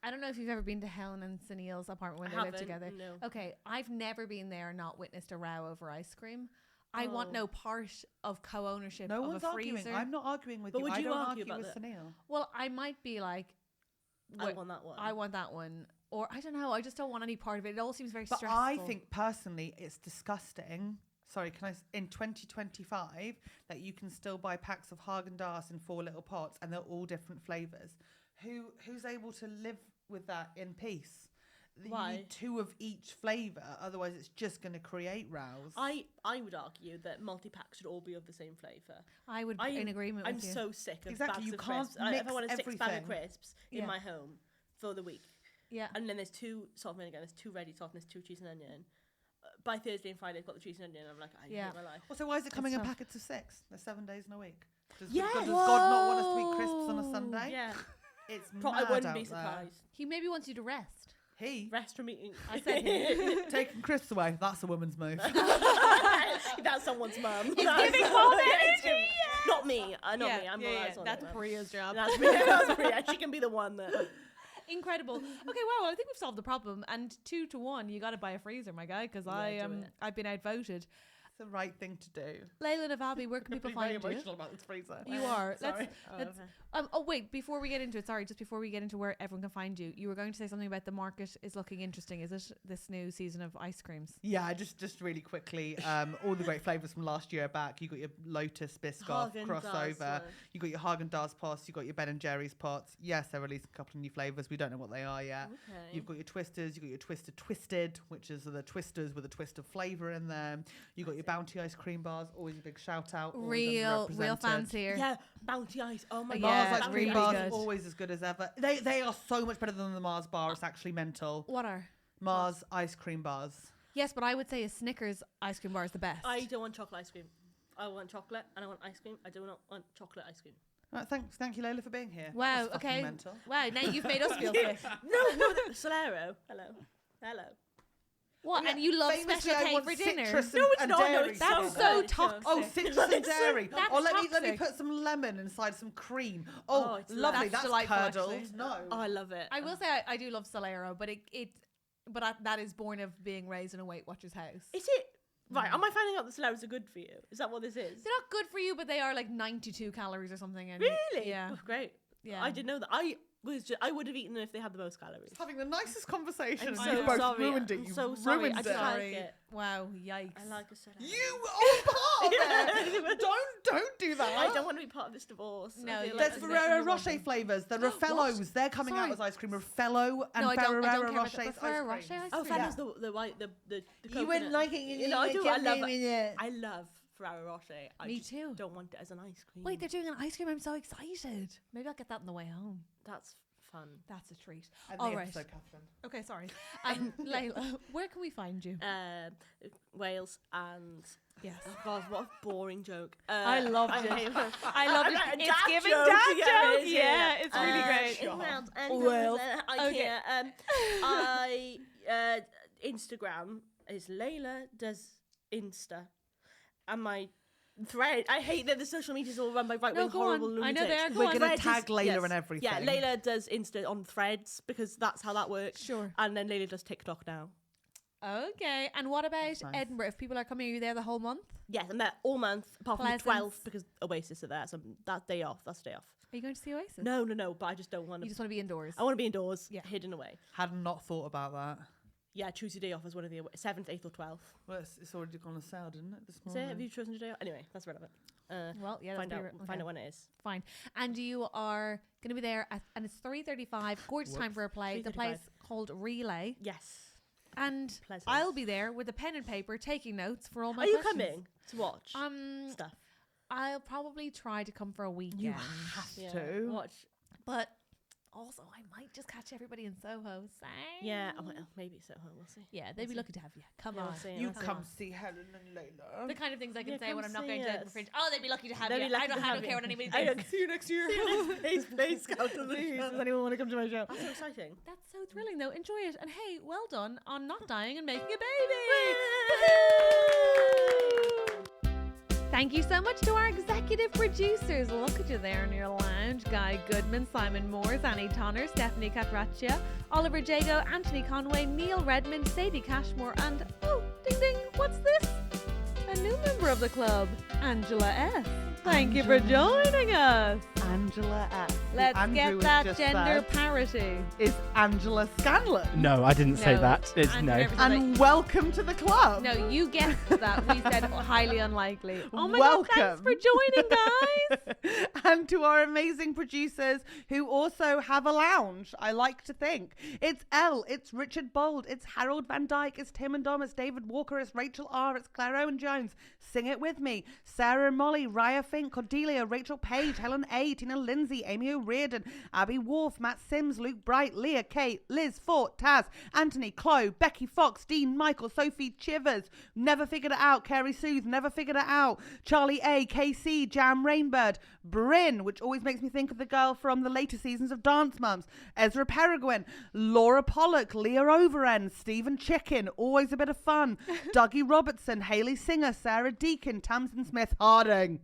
I don't know if you've ever been to Helen and Sunil's apartment when I they live haven't, together. no. Okay, I've never been there and not witnessed a row over ice cream. I want Oh. no part of co-ownership No of one's a arguing. freezer. I'm not arguing with But you. would I you don't argue argue about with that? Sunil. Well, I might be like, I "Wait, want that one. I want that one," or I don't know. I just don't want any part of it. It all seems very But stressful. I think personally, it's disgusting. Sorry, can I? In 2025, that you can still buy packs of Haagen-Dazs in 4 little pots, and they're all different flavors. Who's able to live with that in peace? You Why? need 2 of each flavor, otherwise it's just going to create rows. I would argue that multi-packs should all be of the same flavour. I would be in agreement I'm with you. so sick of Exactly, bags you of can't crisps. If I mix want a 6 bag of everything. crisps Yeah. in my home for the week, Yeah. and then there's 2 salt and vinegar, there's 2 ready salt, and there's 2 cheese and onion. By Thursday and Friday, I've got the cheese and onion. I'm like, I Yeah. hate my life. Also, why is it coming in tough. packets of 6? There's 7 days in a week. Does, Yes. does God not want us to eat crisps on a Sunday? Yeah, It's I mad wouldn't out be there. surprised. He maybe wants you to rest. He Rest from eating. I said him. taking crisps away. That's a woman's move. That's someone's mum. He's giving mom energy. Not me. Not me. I'm yeah, not. yeah. That's, not That's me. Priya's job. That's me. That's Priya. She can be the one that. Incredible. Okay, well, I think we've solved the problem. And 2-1, you got to buy a freezer, my guy, because do it. I've been outvoted. It's the right thing to do. Leila Navabi, where can people Very find you? emotional about this freezer. You are. Sorry. Let's wait, before we get into it, sorry, just before we get into where everyone can find you, you were going to say something about the market is looking interesting. Is it this new season of ice creams? Yeah, just really quickly, all the great flavours from last year back. You got your Lotus Biscuit Haagen-Dazs crossover. one. You got your Haagen-Dazs pots. You got your Ben and Jerry's pots. Yes, they're releasing a couple of new flavours. We don't know what they are yet. Okay. You've got your Twisters. You got your Twister Twisted, which is the Twisters with a twist of flavour in them. You got your Bounty ice cream bars. Always a big shout out. always Real underrepresented. fans here. Yeah, Bounty Ice. Oh my Yeah, god. Mars it's ice Bounty cream really bars good. always as good as ever. They are so much better than the Mars bar. It's actually mental. What are? Mars ice cream bars. Yes, but I would say a Snickers ice cream bar is the best. I don't want chocolate ice cream. I want chocolate and I want ice cream. I do not want chocolate ice cream. Right, thank you, Leila, for being here. That Wow, was fucking okay. mental. Wow, now you've made us feel sick. No, Solero. Hello. What? Yeah, And you love famously, special I cake want for dinner? citrus No, it's and not. No, dairy it's That's together. so good. It's toxic. Oh, citrus and dairy. That's Oh, let me toxic. put some lemon inside some cream. Oh, Oh, it's lovely. That's That's delightful, curdled. actually. No. Oh, I love it. I will say I do love Solero, but that is born of being raised in a Weight Watchers house. Is it right? Am I finding out that Soleros are good for you? Is that what this is? They're not good for you, but they are like 92 calories or something. And Really? Yeah. Oh, great. Yeah. I didn't know that. I would have eaten them if they had the most calories. Having the nicest conversation. I'm and so you both sorry. ruined it. I'm You so sorry. ruined I it. just like Sorry. it. Wow, yikes. I like a Solero. You are part of it. Don't do that. I don't want to be part of this divorce. No, I feel you- There's like That's Ferrero you Rocher want them. flavours. The Raffellos. They're coming out Sorry. as ice cream. Raffello and No, I don't Ferrero care about Rocher's the ice Ferrero cream. Rocher ice Oh, cream. Fabulous, the white, the You wouldn't coconut. like it. You know, I do. I love it. it. I love Ferrero Rocher. I Me just too. don't want it as an ice cream. Wait, they're doing an ice cream. I'm so excited. Maybe I'll get that on the way home. That's fun. That's a treat. End All the right. episode, Catherine. Okay, sorry. Leila, where can we find you? Wales and Yes. oh God, what a boring joke. I loved it. I love it. A It's dad giving joke, dad yeah, it joke. is, Yeah, it's really great. Wales and Wales. IKEA. I Instagram is Leila does Insta, and my thread. I hate that the social medias all run by right wing go horrible on. lunatics. I know they are. Go We're on. gonna Threads tag is- Leila and everything. Yeah, Leila does Insta on Threads because that's how that works. Sure. And then Leila does TikTok now. Okay. And what about That's nice. Edinburgh? If people are coming, are you there the whole month? Yes, I'm there all month apart from the Pleasance. 12th because Oasis are there. So that day off. That's the day off. Are you going to see Oasis? No. But I just don't want You to. just want to be indoors. I want to be indoors, Yeah. hidden away. Had not thought about that. Yeah, choose your day off as one of the 7th, 8th, or 12th. Well, it's already gone on sale, didn't it? This Is it? morning. Have you chosen your day off? Anyway, that's relevant. Well, yeah. Find that's out. pretty Find out when it is. Fine. And you are going to be there, and it's 3:35. Gorgeous time for a play. The 3:35. play's called Relay. Yes. And Pleasant. I'll be there with a pen and paper taking notes for all my Are you questions. coming to watch Um, stuff? I'll probably try to come for a weekend. You have to. Watch. But also, I might just catch everybody in Soho. Same. Yeah, maybe so. We'll see. Yeah, they'd be lucky to have you. Come on. You come see Helen and Leila. The kind of things I can say come when I'm not see going to Edinburgh us. Fringe. Oh, they'd be lucky to have They'd you. be lucky I to don't have care you. what anybody I thinks. See you next year. Please come to the show. Does anyone want to come to my show? That's so exciting. That's so thrilling, though. Enjoy it. And hey, well done on not dying and making a baby. Thank you so much to our executive producers. Look at you there in your lounge. Guy Goodman, Simon Moores, Annie Tonner, Stefanie Catracchia, Oliver Jago, Anthony Conway, Neil Redmond, Sadie Cashmore, and oh, ding ding, what's this? A new member of the club, Angela S. Thank you for joining us. Angela S. Let's Andrew get has that just gender said parity. Is Angela Scanlon. No, I didn't say No, that. It's Andrew no. never said And welcome to the club. No, you guessed that. We said highly unlikely. Oh my Welcome. God, thanks for joining, guys. And to our amazing producers who also have a lounge, I like to think. It's Elle, it's Richard Bold, it's Harald Van Dijk, it's Tim and Dom, it's David Walker, it's Rachel R, it's Claire Owen-Jones. Sing it with me. Sarah and Molly, Raia Fink, Cordelia, Rachel Page, Helen A, Tina Linsey, Amy O'Riordan, Abbie Worf, Matt Sims, Luke Bright, Leah, Kate, Liz, Fort, Taz, Anthony, Chloe, Becky Fox, Dean, Michael, Sophie Chivers, Never Figured It Out, Carey Seuthe, Never Figured It Out, Charley A, KC, Jam Rainbird, Bryn, which always makes me think of the girl from the later seasons of Dance Mums, Ezra Peregrine, Laura Pollock, Leah Overend, Stephen Chicken, always a bit of fun, Dougie Robertson, Hayley Singer, Sarah Deakin, Tamsyne Smith-Harding.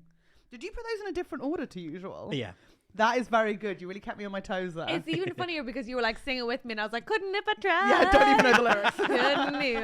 Did you put those in a different order to usual? Yeah. That is very good. You really kept me on my toes there. It's even funnier because you were like, sing it with me. And I was like, couldn't if I tried. Yeah, I don't even know the lyrics. Couldn't if